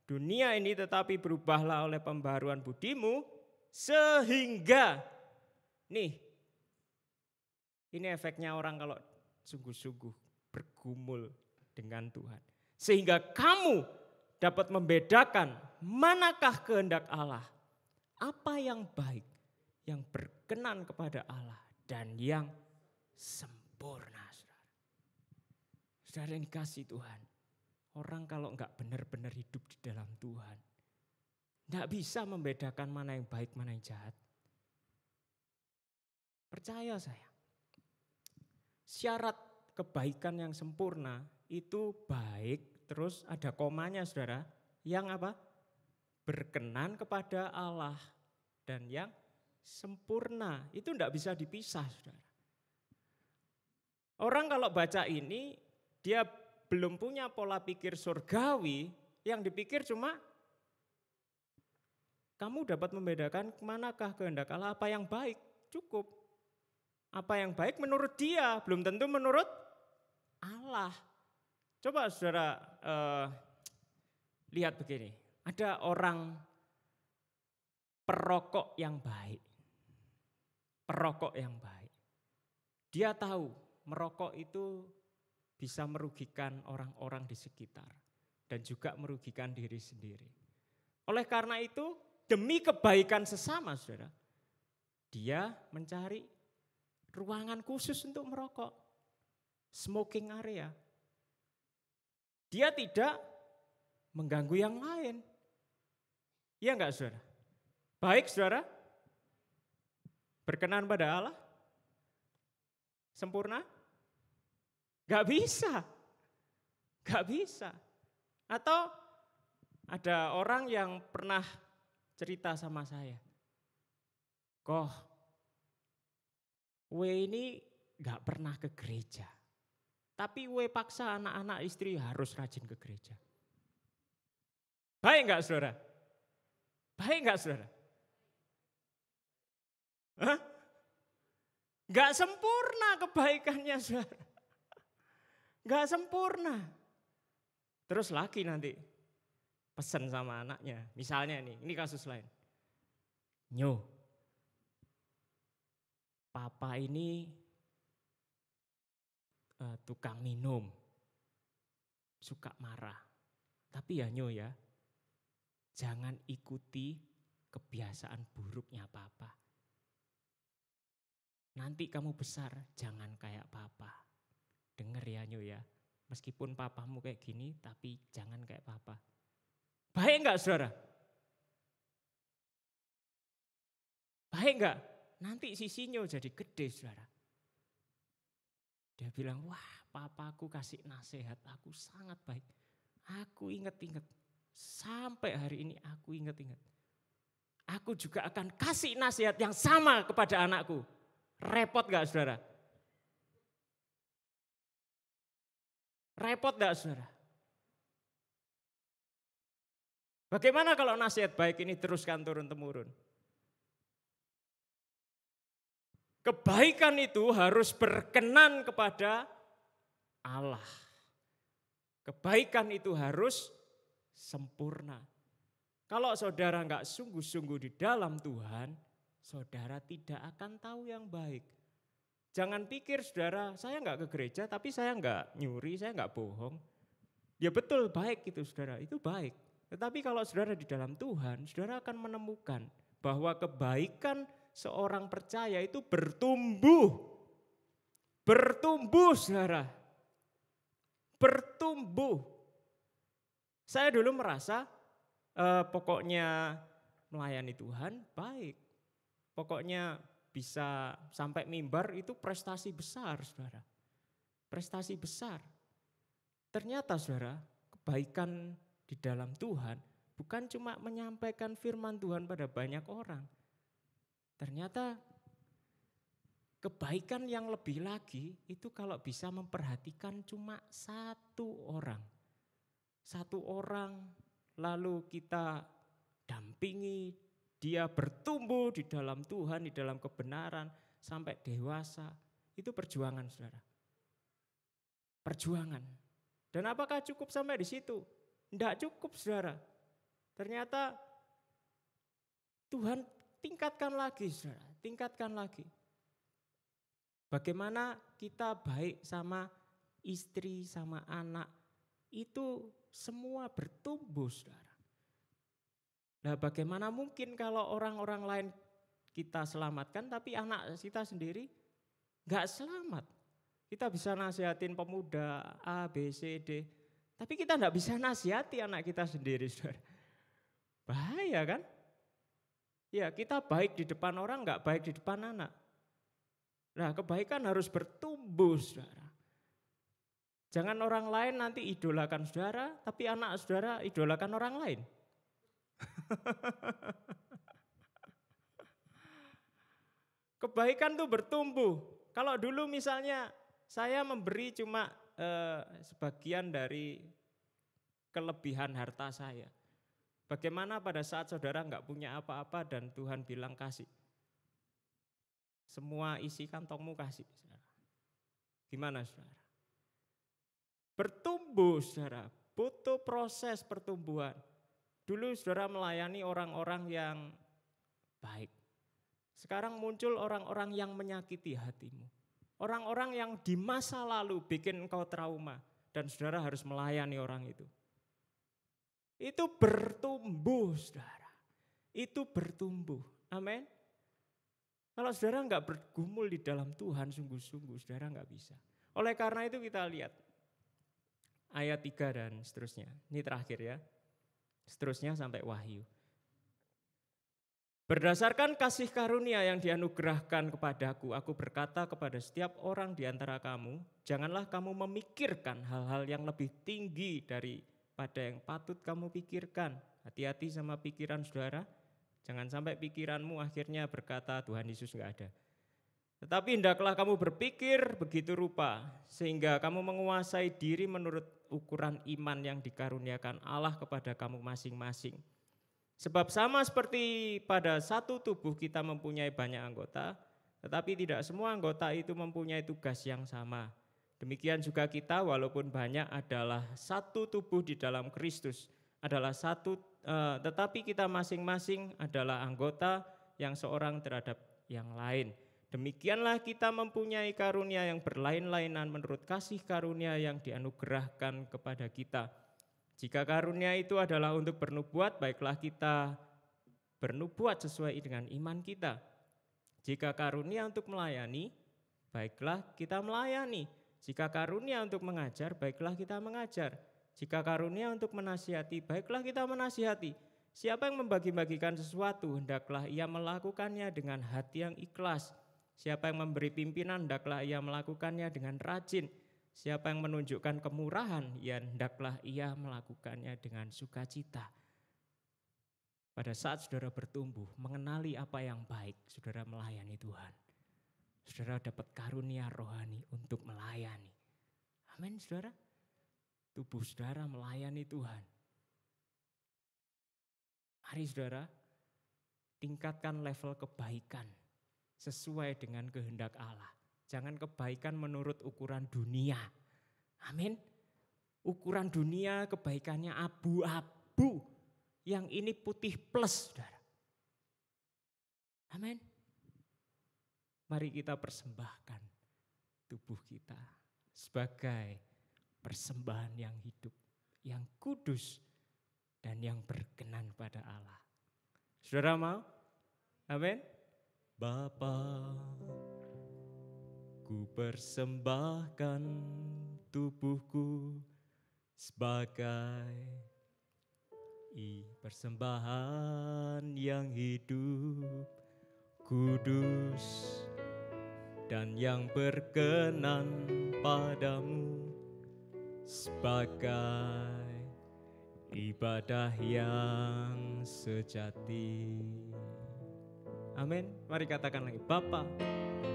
dunia ini, tetapi berubahlah oleh pembaharuan budimu, sehingga, nih, ini efeknya orang kalau sungguh-sungguh bergumul dengan Tuhan. Sehingga kamu dapat membedakan manakah kehendak Allah, apa yang baik, yang berkenan kepada Allah, dan yang sempurna. Saudara yang dikasihi Tuhan, orang kalau enggak benar-benar hidup di dalam Tuhan, Tidak bisa membedakan mana yang baik, mana yang jahat. Percaya saya. Syarat kebaikan yang sempurna itu baik, terus ada komanya saudara, yang apa? Berkenan kepada Allah dan yang sempurna. Itu tidak bisa dipisah saudara. Orang kalau baca ini, dia belum punya pola pikir surgawi, yang dipikir cuma kamu dapat membedakan manakah kehendak Allah, apa yang baik, cukup. Apa yang baik menurut dia, belum tentu menurut Allah. Coba saudara lihat begini, ada orang perokok yang baik. Perokok yang baik. Dia tahu merokok itu bisa merugikan orang-orang di sekitar dan juga merugikan diri sendiri. Oleh karena itu, demi kebaikan sesama saudara, dia mencari ruangan khusus untuk merokok, smoking area. Dia tidak mengganggu yang lain. Iya enggak saudara? Baik saudara? Berkenan pada Allah? Sempurna? Enggak bisa. Enggak bisa. Atau ada orang yang pernah cerita sama saya. Koh, ini gak pernah ke gereja. Tapi paksa anak-anak istri harus rajin ke gereja. Baik gak saudara? Baik gak saudara? Hah? Gak sempurna kebaikannya saudara. Gak sempurna. Terus lagi nanti pesan sama anaknya. Misalnya ini kasus lain. Papa ini tukang minum, suka marah. Tapi ya jangan ikuti kebiasaan buruknya papa. Nanti kamu besar jangan kayak papa. Dengar ya ya, meskipun papamu kayak gini tapi jangan kayak papa. Baik enggak saudara? Baik enggak? Nanti sisinya jadi gede saudara. Dia bilang, wah papaku kasih nasihat, aku sangat baik. Aku ingat-ingat, sampai hari ini aku ingat-ingat. Aku juga akan kasih nasihat yang sama kepada anakku. Repot gak saudara? Repot gak saudara? Bagaimana kalau nasihat baik ini teruskan turun-temurun? Kebaikan itu harus berkenan kepada Allah. Kebaikan itu harus sempurna. Kalau saudara enggak sungguh-sungguh di dalam Tuhan, saudara tidak akan tahu yang baik. Jangan pikir saudara, saya enggak ke gereja tapi saya enggak nyuri, saya enggak bohong. Ya betul baik itu saudara, itu baik. Tetapi kalau saudara di dalam Tuhan, saudara akan menemukan bahwa kebaikan seorang percaya itu bertumbuh. Bertumbuh saudara. Bertumbuh. Saya dulu merasa pokoknya melayani Tuhan baik. Pokoknya bisa sampai mimbar itu prestasi besar saudara. Prestasi besar. Ternyata saudara, kebaikan di dalam Tuhan bukan cuma menyampaikan firman Tuhan pada banyak orang. Ternyata kebaikan yang lebih lagi itu kalau bisa memperhatikan cuma satu orang. Satu orang lalu kita dampingi, dia bertumbuh di dalam Tuhan, di dalam kebenaran sampai dewasa. Itu perjuangan saudara. Perjuangan. Dan apakah cukup sampai di situ? Tidak cukup saudara. Ternyata Tuhan tingkatkan lagi saudara, tingkatkan lagi. Bagaimana kita baik sama istri, sama anak, itu semua bertumbuh saudara. Nah bagaimana mungkin kalau orang-orang lain kita selamatkan tapi anak kita sendiri gak selamat. Kita bisa nasihatin pemuda A, B, C, D. Tapi kita gak bisa nasihati anak kita sendiri saudara. Bahaya kan? Ya, kita baik di depan orang, enggak baik di depan anak. Nah, kebaikan harus bertumbuh, saudara. Jangan orang lain nanti idolakan saudara, tapi anak saudara idolakan orang lain. Kebaikan tuh bertumbuh. Kalau dulu misalnya saya memberi cuma sebagian dari kelebihan harta saya. Bagaimana pada saat saudara enggak punya apa-apa dan Tuhan bilang kasih. Semua isi kantongmu kasih, saudara. Gimana, saudara? Bertumbuh, saudara. Butuh proses pertumbuhan. Dulu saudara melayani orang-orang yang baik. Sekarang muncul orang-orang yang menyakiti hatimu. Orang-orang yang di masa lalu bikin engkau trauma. Dan saudara harus melayani orang itu. Itu bertumbuh, saudara. Itu bertumbuh. Amin. Kalau saudara enggak bergumul di dalam Tuhan sungguh-sungguh, saudara enggak bisa. Oleh karena itu kita lihat ayat 3 dan seterusnya. Ini terakhir ya. Seterusnya sampai Wahyu. Berdasarkan kasih karunia yang dianugerahkan kepadaku, aku berkata kepada setiap orang di antara kamu, janganlah kamu memikirkan hal-hal yang lebih tinggi daripada yang patut kamu pikirkan. Hati-hati sama pikiran saudara, jangan sampai pikiranmu akhirnya berkata Tuhan Yesus enggak ada. Tetapi hendaklah kamu berpikir begitu rupa, sehingga kamu menguasai diri menurut ukuran iman yang dikaruniakan Allah kepada kamu masing-masing. Sebab sama seperti pada satu tubuh kita mempunyai banyak anggota, tetapi tidak semua anggota itu mempunyai tugas yang sama. Demikian juga kita walaupun banyak adalah satu tubuh di dalam Kristus, adalah satu, tetapi kita masing-masing adalah anggota yang seorang terhadap yang lain. Demikianlah kita mempunyai karunia yang berlain-lainan menurut kasih karunia yang dianugerahkan kepada kita. Jika karunia itu adalah untuk bernubuat, baiklah kita bernubuat sesuai dengan iman kita. Jika karunia untuk melayani, baiklah kita melayani. Jika karunia untuk mengajar, baiklah kita mengajar. Jika karunia untuk menasihati, baiklah kita menasihati. Siapa yang membagi-bagikan sesuatu, hendaklah ia melakukannya dengan hati yang ikhlas. Siapa yang memberi pimpinan, hendaklah ia melakukannya dengan rajin. Siapa yang menunjukkan kemurahan, ya hendaklah ia melakukannya dengan sukacita. Pada saat saudara bertumbuh, mengenali apa yang baik, saudara melayani Tuhan. Saudara dapat karunia rohani untuk melayani. Amin, saudara. Tubuh saudara melayani Tuhan. Mari saudara, tingkatkan level kebaikan sesuai dengan kehendak Allah. Jangan kebaikan menurut ukuran dunia. Amin. Ukuran dunia kebaikannya abu-abu. Yang ini putih plus, saudara. Amin. Mari kita persembahkan tubuh kita sebagai persembahan yang hidup, yang kudus, dan yang berkenan pada Allah. Saudara mau? Amin. Bapa, ku persembahkan tubuhku sebagai persembahan yang hidup, kudus, dan yang berkenan padamu sebagai ibadah yang sejati. Amin. Mari katakan lagi, Bapa,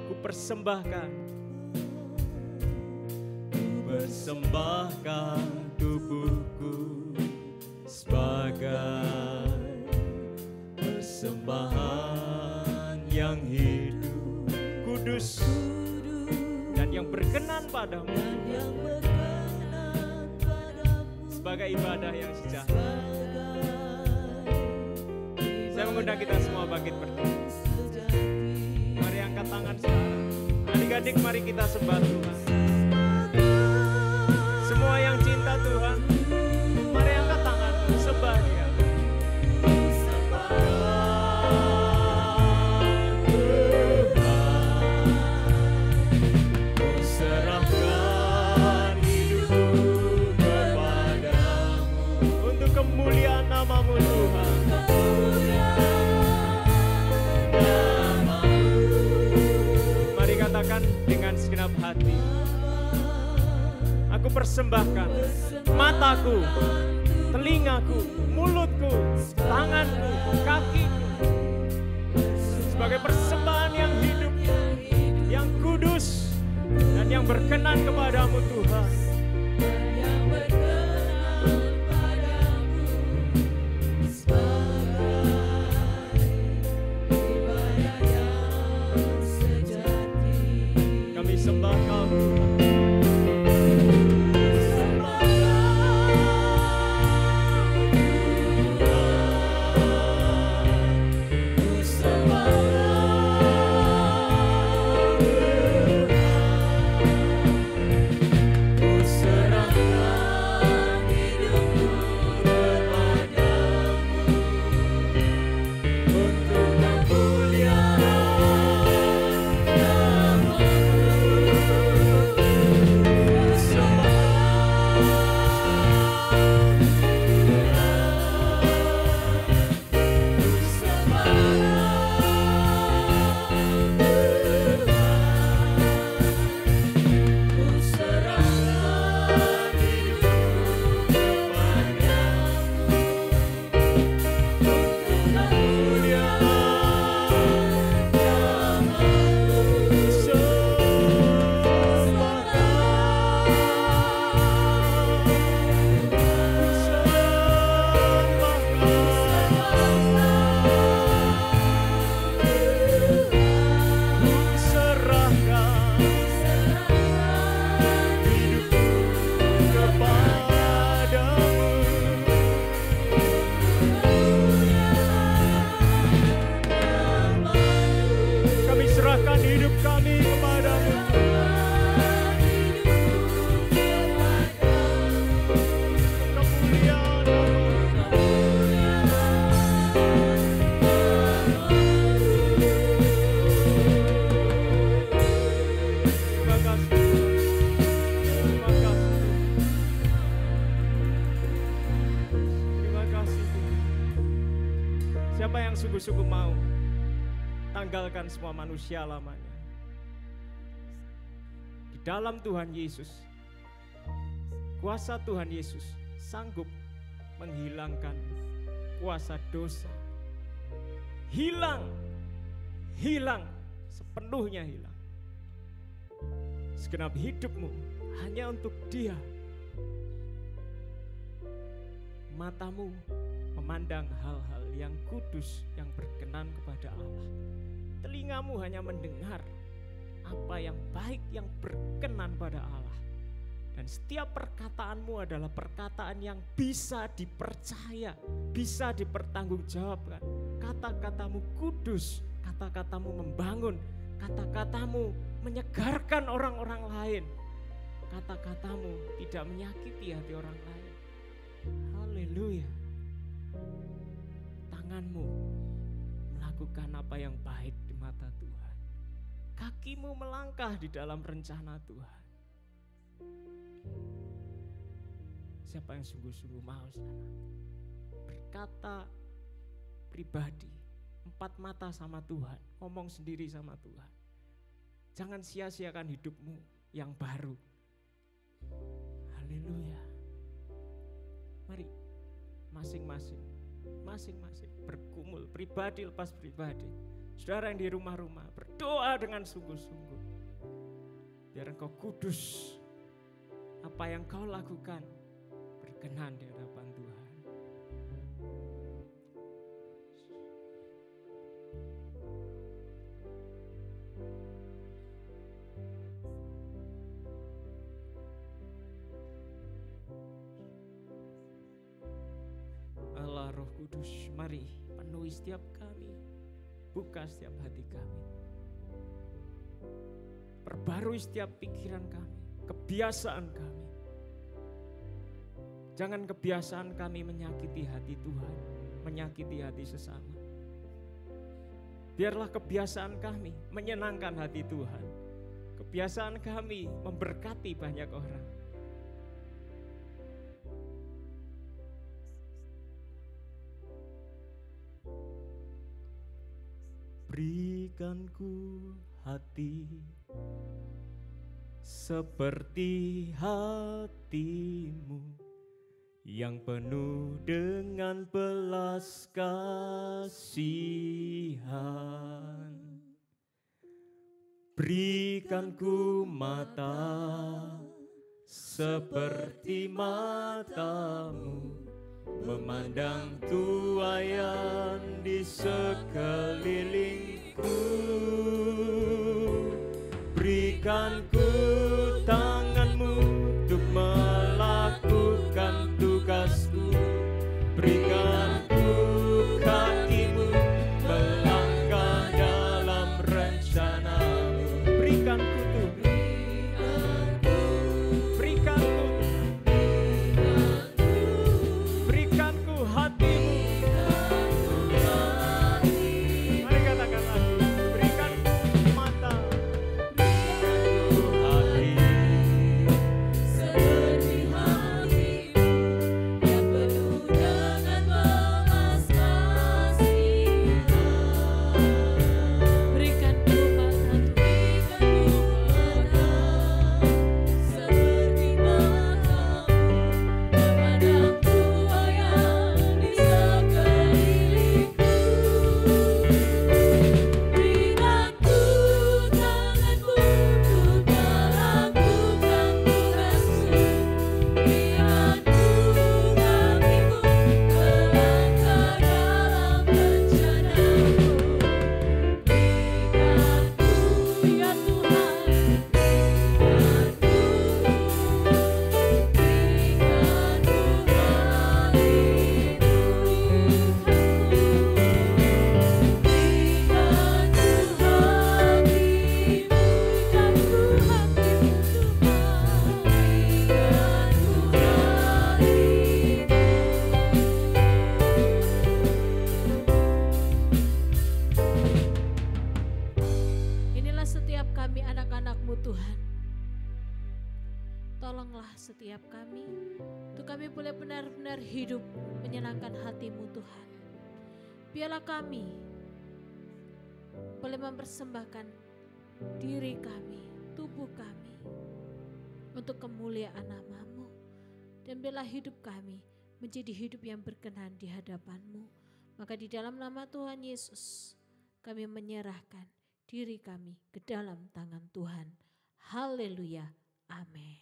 ku persembahkan, persembahkan tubuhku sebagai persembahan yang hidup, kudus, dan yang berkenan padamu, sebagai ibadah yang sejahtera. Saya mengundang kita semua bangkit berdiri. Mari angkat tangan saudara. Adik-adik mari kita sembah Tuhan. Semua yang cinta Tuhan, mari angkat tangan, sembah Dia. Serahkan hidupku kepadamu untuk kemuliaan nama-Mu Tuhan. hati. Aku persembahkan mataku, telingaku, mulutku, tanganku, kakiku sebagai persembahan yang hidup, yang kudus, dan yang berkenan kepadamu Tuhan. Kami sembah Kau Tuhan. Sungguh-sungguh mau tanggalkan semua manusia lamanya di dalam Tuhan Yesus. Kuasa Tuhan Yesus sanggup menghilangkan kuasa dosa. Hilang sepenuhnya hilang. Segenap hidupmu hanya untuk Dia. Matamu memandang hal-hal yang kudus, yang berkenan kepada Allah. Telingamu hanya mendengar apa yang baik, yang berkenan pada Allah. Dan setiap perkataanmu adalah perkataan yang bisa dipercaya, bisa dipertanggungjawabkan. Kata-katamu kudus, kata-katamu membangun, kata-katamu menyegarkan orang-orang lain. Kata-katamu tidak menyakiti hati orang lain. Haleluya. Tanganmu melakukan apa yang baik di mata Tuhan. Kakimu melangkah di dalam rencana Tuhan. Siapa yang sungguh-sungguh mau sana berkata pribadi, 4 mata sama Tuhan, ngomong sendiri sama Tuhan. Jangan sia-siakan hidupmu yang baru. Haleluya. Mari masing-masing bergumul, pribadi lepas pribadi. Saudara yang di rumah-rumah berdoa dengan sungguh-sungguh. Biar engkau kudus. Apa yang kau lakukan berkenan di hadapan Tuhan. Allah Roh Kudus, mari penuhi setiap kami, buka setiap hati kami, perbarui setiap pikiran kami, kebiasaan kami. Jangan kebiasaan kami menyakiti hati Tuhan, menyakiti hati sesama. Biarlah kebiasaan kami menyenangkan hati Tuhan, kebiasaan kami memberkati banyak orang. Berikan ku hati seperti hatimu yang penuh dengan belas kasihan. Berikan ku mata seperti matamu, memandang tuaian di sekelilingku. Berikan ku tanganmu untuk melakukan tugasku. Berikan ku kakimu melangkah dalam rencanamu. Berikan ku Tuhan, berikan ku, berikan ku hatimu. Mari katakan lagi, berikan ku mata, berikan ku hati, Seperti hatimu yang penuh dengan belas kasihan. Berikan ku mata, berikan ku mata, seperti matamu, memandang tuaian di sekelilingku. Berikan ku tanganmu untuk melakukan tugasmu. Berikan ku kakimu melangkah dalam rencanamu. Berikan ku ya Tuhan, berikan ku, berikan ku Inilah setiap kami anak-anak-Mu Tuhan. Tolonglah setiap kami, untuk kami boleh benar-benar hidup menyenangkan hati-Mu Tuhan. Biarlah kami boleh mempersembahkan diri kami, tubuh kami, untuk kemuliaan nama-Mu. Dan biarlah hidup kami menjadi hidup yang berkenan di hadapan-Mu. Maka di dalam nama Tuhan Yesus, kami menyerahkan diri kami ke dalam tangan Tuhan. Haleluya. Amin.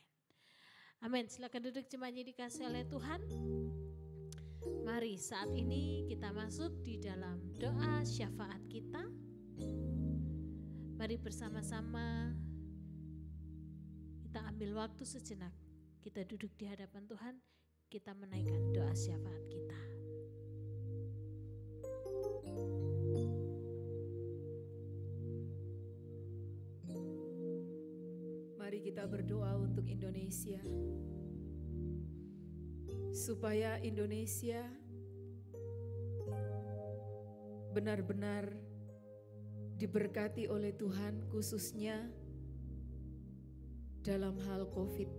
Amin. Silakan duduk jemaatnya dikasih oleh Tuhan. Mari saat ini kita masuk di dalam doa syafaat kita. Mari bersama-sama kita ambil waktu sejenak. Kita duduk di hadapan Tuhan. Kita menaikkan doa syafaat kita. Mari kita berdoa untuk Indonesia, supaya Indonesia benar-benar diberkati oleh Tuhan, khususnya dalam hal COVID.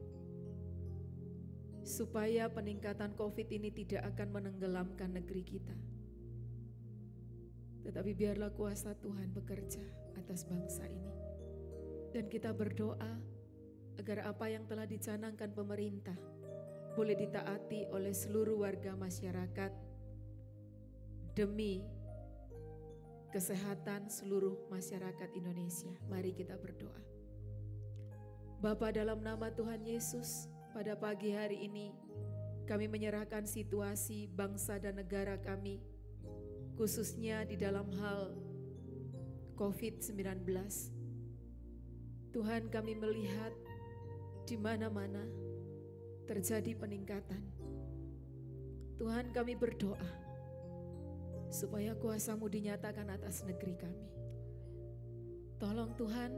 Supaya peningkatan COVID ini tidak akan menenggelamkan negeri kita. Tetapi biarlah kuasa Tuhan bekerja atas bangsa ini. Dan kita berdoa agar apa yang telah dicanangkan pemerintah boleh ditaati oleh seluruh warga masyarakat demi kesehatan seluruh masyarakat Indonesia. Mari kita berdoa. Bapa, dalam nama Tuhan Yesus, pada pagi hari ini kami menyerahkan situasi bangsa dan negara kami, khususnya di dalam hal COVID-19. Tuhan, kami melihat di mana-mana terjadi peningkatan. Tuhan, kami berdoa supaya kuasa-Mu dinyatakan atas negeri kami. Tolong Tuhan,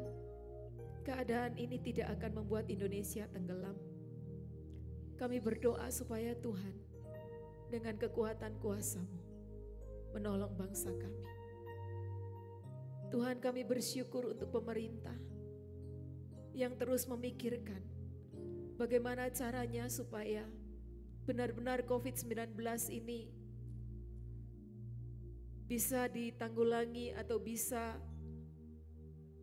keadaan ini tidak akan membuat Indonesia tenggelam. Kami berdoa supaya Tuhan dengan kekuatan kuasa-Mu menolong bangsa kami. Tuhan, kami bersyukur untuk pemerintah yang terus memikirkan bagaimana caranya supaya benar-benar COVID-19 ini bisa ditanggulangi atau bisa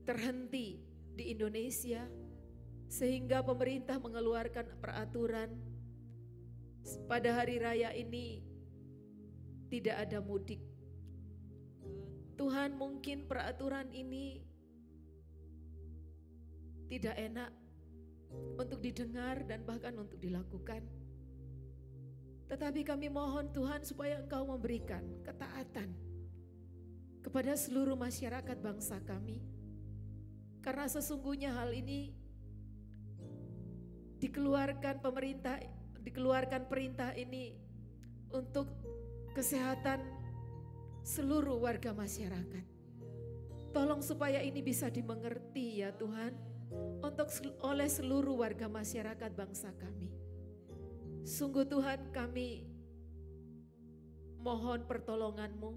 terhenti di Indonesia sehingga pemerintah mengeluarkan peraturan pada hari raya ini tidak ada mudik. Tuhan, mungkin peraturan ini tidak enak untuk didengar dan bahkan untuk dilakukan. Tetapi kami mohon Tuhan supaya Engkau memberikan ketaatan kepada seluruh masyarakat bangsa kami. Karena sesungguhnya hal ini dikeluarkan perintah ini untuk kesehatan seluruh warga masyarakat. Tolong supaya ini bisa dimengerti ya Tuhan, oleh seluruh warga masyarakat bangsa kami. Sungguh Tuhan, kami mohon pertolongan-Mu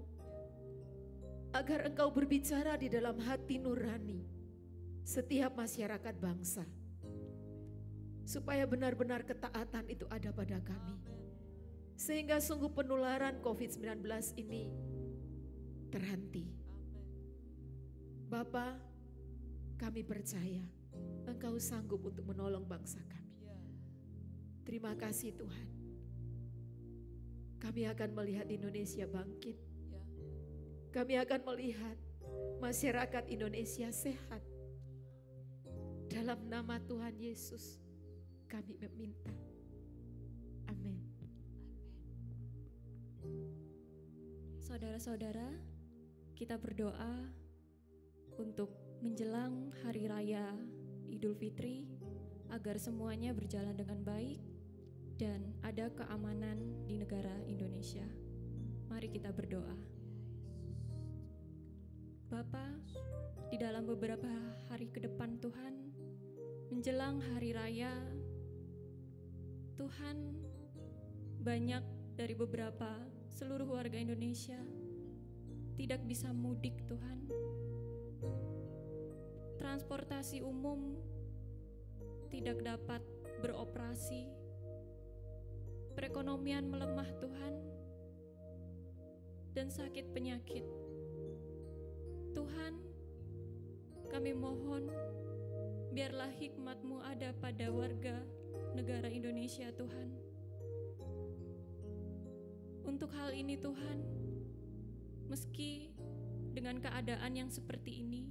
agar Engkau berbicara di dalam hati nurani setiap masyarakat bangsa, supaya benar-benar ketaatan itu ada pada kami, sehingga sungguh penularan COVID-19 ini terhenti. Bapa, kami percaya Engkau sanggup untuk menolong bangsa kami. Terima kasih Tuhan. Kami akan melihat Indonesia bangkit. Kami akan melihat masyarakat Indonesia sehat. Dalam nama Tuhan Yesus kami meminta. Amin. Saudara-saudara, kita berdoa untuk menjelang Hari Raya Idul Fitri agar semuanya berjalan dengan baik dan ada keamanan di negara Indonesia. Mari kita berdoa. Bapa, di dalam beberapa hari ke depan Tuhan, menjelang Hari Raya, Tuhan, banyak dari seluruh warga Indonesia tidak bisa mudik Tuhan. Transportasi umum tidak dapat beroperasi. Perekonomian melemah Tuhan, dan sakit penyakit. Tuhan, kami mohon biarlah hikmat-Mu ada pada warga negara Indonesia Tuhan. Untuk hal ini Tuhan, meski dengan keadaan yang seperti ini,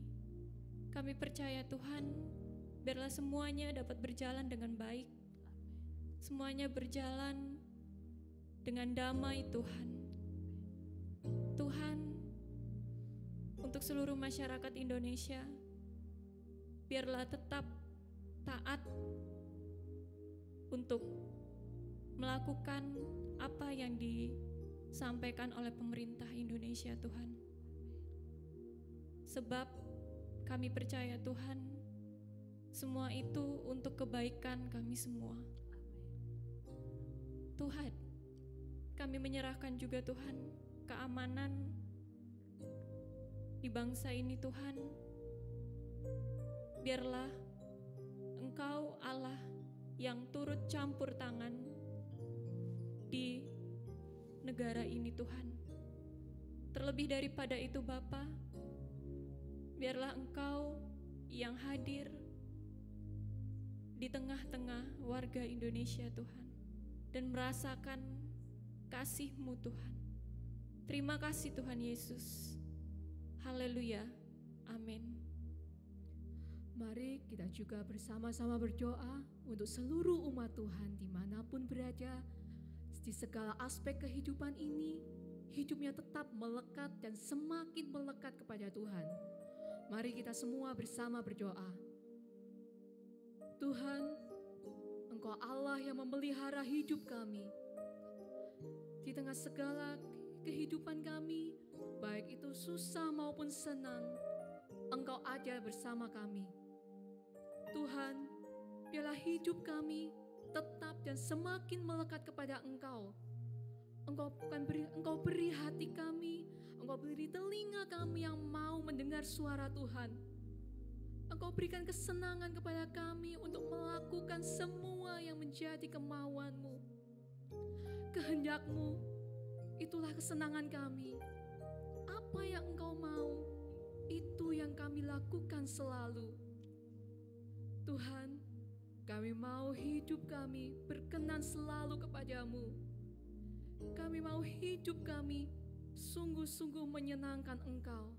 kami percaya Tuhan, biarlah semuanya dapat berjalan dengan baik. Semuanya berjalan dengan damai Tuhan. Tuhan, untuk seluruh masyarakat Indonesia, biarlah tetap taat untuk melakukan apa yang disampaikan oleh pemerintah Indonesia Tuhan. Sebab kami percaya Tuhan, semua itu untuk kebaikan kami semua. Tuhan, kami menyerahkan juga Tuhan keamanan di bangsa ini Tuhan. Biarlah Engkau Allah yang turut campur tangan di negara ini Tuhan. Terlebih daripada itu Bapa, biarlah Engkau yang hadir di tengah-tengah warga Indonesia Tuhan dan merasakan kasih-Mu Tuhan. Terima kasih Tuhan Yesus. Haleluya. Amin. Mari kita juga bersama-sama berdoa untuk seluruh umat Tuhan dimanapun berada, di segala aspek kehidupan ini, hidupnya tetap melekat dan semakin melekat kepada Tuhan. Mari kita semua bersama berdoa. Tuhan, Engkau Allah yang memelihara hidup kami. Di tengah segala kehidupan kami, baik itu susah maupun senang, Engkau ada bersama kami. Tuhan, biarlah hidup kami tetap dan semakin melekat kepada Engkau. Engkau beri hati kami, Engkau beri telinga kami yang mau mendengar suara Tuhan. Engkau berikan kesenangan kepada kami untuk melakukan semua yang menjadi kemauan-Mu. Kehendak-Mu, itulah kesenangan kami. Apa yang Engkau mau, itu yang kami lakukan selalu. Tuhan, Kami mau hidup kami berkenan selalu kepadamu. Kami mau hidup kami sungguh-sungguh menyenangkan Engkau.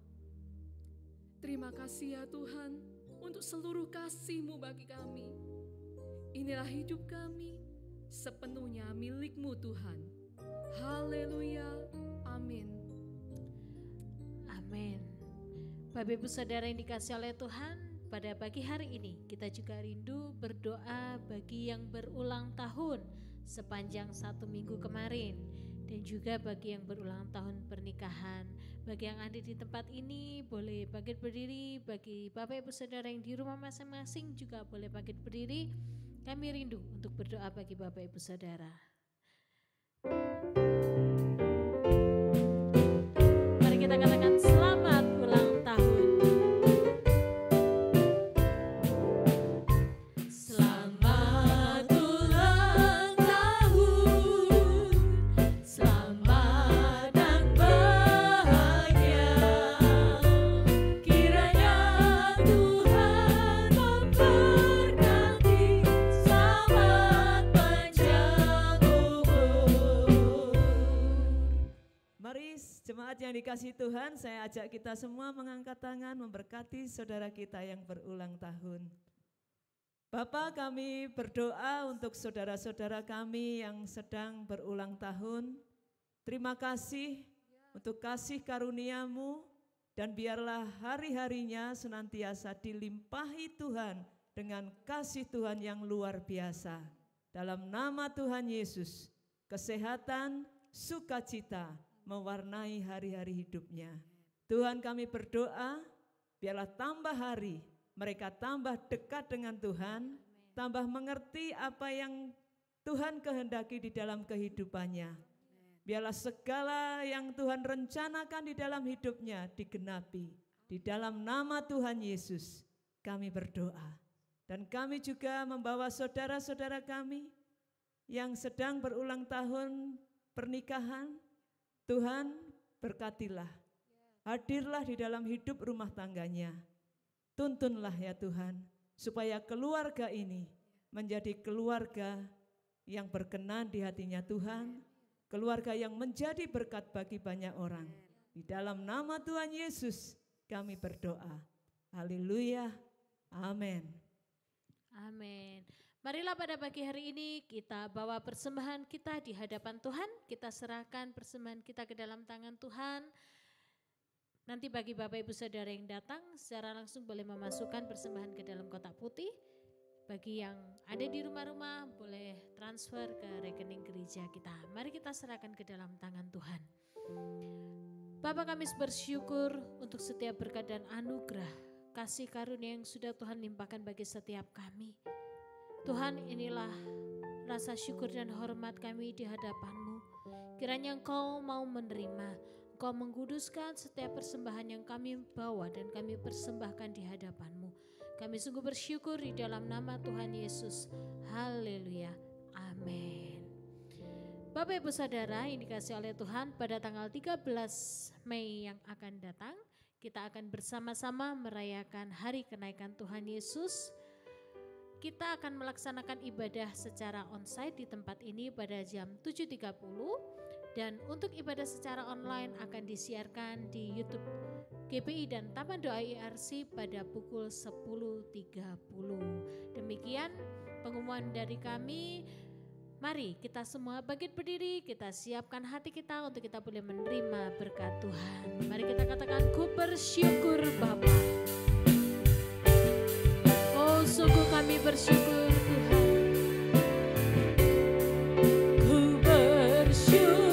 Terima kasih ya Tuhan untuk seluruh kasih-Mu bagi kami. Inilah hidup kami sepenuhnya milik-Mu Tuhan. Haleluya. Amin. Amin. Bapak Ibu Saudara yang dikasihi oleh Tuhan, pada pagi hari ini kita juga rindu berdoa bagi yang berulang tahun sepanjang 1 minggu kemarin, dan juga bagi yang berulang tahun pernikahan. Bagi yang ada di tempat ini boleh bangkit berdiri, bagi Bapak Ibu Saudara yang di rumah masing-masing juga boleh bangkit berdiri. Kami rindu untuk berdoa bagi Bapak Ibu Saudara. Mari kita katakan selamat ulang tahun. Selamat ulang tahun, selamat dan bahagia. Kiranya Tuhan memberkati, selamat panjang umur. Mari jemaat yang dikasihi Tuhan, saya ajak kita semua mengangkat tangan memberkati saudara kita yang berulang tahun. Bapa, kami berdoa untuk saudara-saudara kami yang sedang berulang tahun. Terima kasih untuk kasih karunia-Mu, dan biarlah hari-harinya senantiasa dilimpahi Tuhan dengan kasih Tuhan yang luar biasa. Dalam nama Tuhan Yesus, kesehatan, sukacita mewarnai hari-hari hidupnya. Tuhan, kami berdoa, biarlah tambah hari mereka tambah dekat dengan Tuhan, tambah mengerti apa yang Tuhan kehendaki di dalam kehidupannya. Biarlah segala yang Tuhan rencanakan di dalam hidupnya digenapi. Di dalam nama Tuhan Yesus kami berdoa. Dan kami juga membawa saudara-saudara kami yang sedang berulang tahun pernikahan. Tuhan, berkatilah, hadirlah di dalam hidup rumah tangganya. Tuntunlah ya Tuhan, supaya keluarga ini menjadi keluarga yang berkenan di hatinya Tuhan, keluarga yang menjadi berkat bagi banyak orang. Di dalam nama Tuhan Yesus kami berdoa. Haleluya, amin. Amin. Marilah pada pagi hari ini kita bawa persembahan kita di hadapan Tuhan. Kita serahkan persembahan kita ke dalam tangan Tuhan. Nanti bagi Bapak Ibu Saudara yang datang secara langsung boleh memasukkan persembahan ke dalam kotak putih. Bagi yang ada di rumah-rumah boleh transfer ke rekening gereja kita. Mari kita serahkan ke dalam tangan Tuhan. Bapa, kami bersyukur untuk setiap berkat dan anugerah, kasih karunia yang sudah Tuhan limpahkan bagi setiap kami. Tuhan, inilah rasa syukur dan hormat kami di hadapan-Mu. Kiranya Engkau mau menerima, Engkau mengkuduskan setiap persembahan yang kami bawa dan kami persembahkan di hadapan-Mu. Kami sungguh bersyukur di dalam nama Tuhan Yesus. Haleluya. Amin. Bapak Ibu Saudara yang dikasihi oleh Tuhan, pada tanggal 13 Mei yang akan datang, kita akan bersama-sama merayakan hari kenaikan Tuhan Yesus. Kita akan melaksanakan ibadah secara onsite di tempat ini pada jam 7.30. Dan untuk ibadah secara online akan disiarkan di YouTube GPI dan Taman Doa IRC pada pukul 10.30. Demikian pengumuman dari kami. Mari kita semua bangkit berdiri, kita siapkan hati kita untuk kita boleh menerima berkat Tuhan. Mari kita katakan, ku bersyukur Bapa. Oh, sungguh kami bersyukur Tuhan. Bersyukur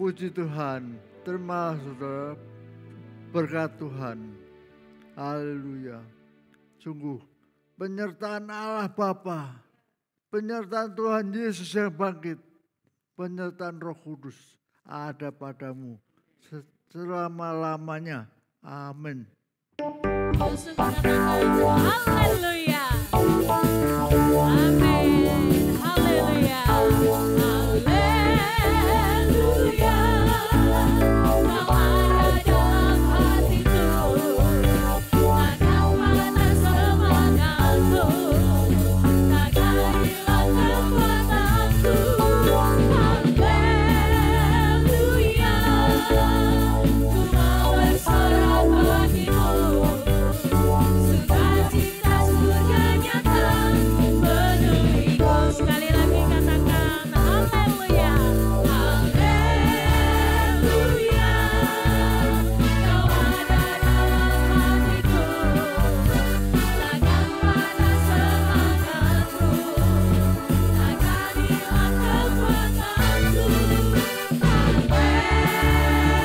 Puji Tuhan. Terima kasih saudara. Berkat Tuhan. Haleluya. Sungguh penyertaan Allah Bapa, penyertaan Tuhan Yesus yang bangkit, penyertaan Roh Kudus ada padamu selama-lamanya. Amin. Haleluya. Amin. Haleluya. Haleluya. Kau ada dalam hatiku, takkan panas semangatku, takkan hilang kekuatanku. Haleluya. Ku mau bersorak bagimu, sukacita surga nyata penuhiku. Sekali lagi katakan haleluya, haleluya. Kau ada dalam hatiku, takkan panas semangatku, takkan hilang kekuatanku.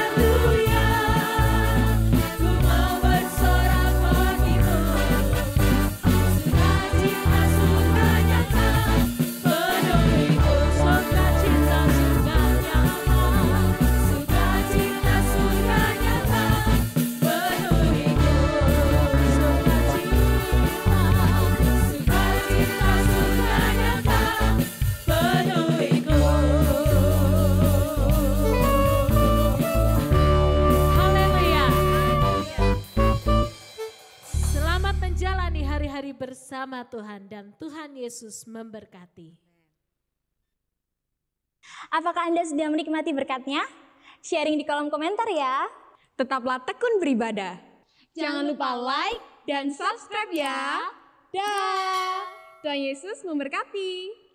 Haleluya. Ku mau bersorak bagimu, sukacita surga nyata penuhiku. Sukacita surga nyata, sukacita surga nyata penuhiku. Sukacita surga nyata penuhiku. Haleluya. Selamat menjalani hari-hari bersama Tuhan dan Tuhan Yesus memberkati. Apakah Anda sudah menikmati berkatnya? Sharing di kolom komentar ya. Tetaplah tekun beribadah. Jangan lupa like dan subscribe ya. Dah. Tuhan Yesus memberkati.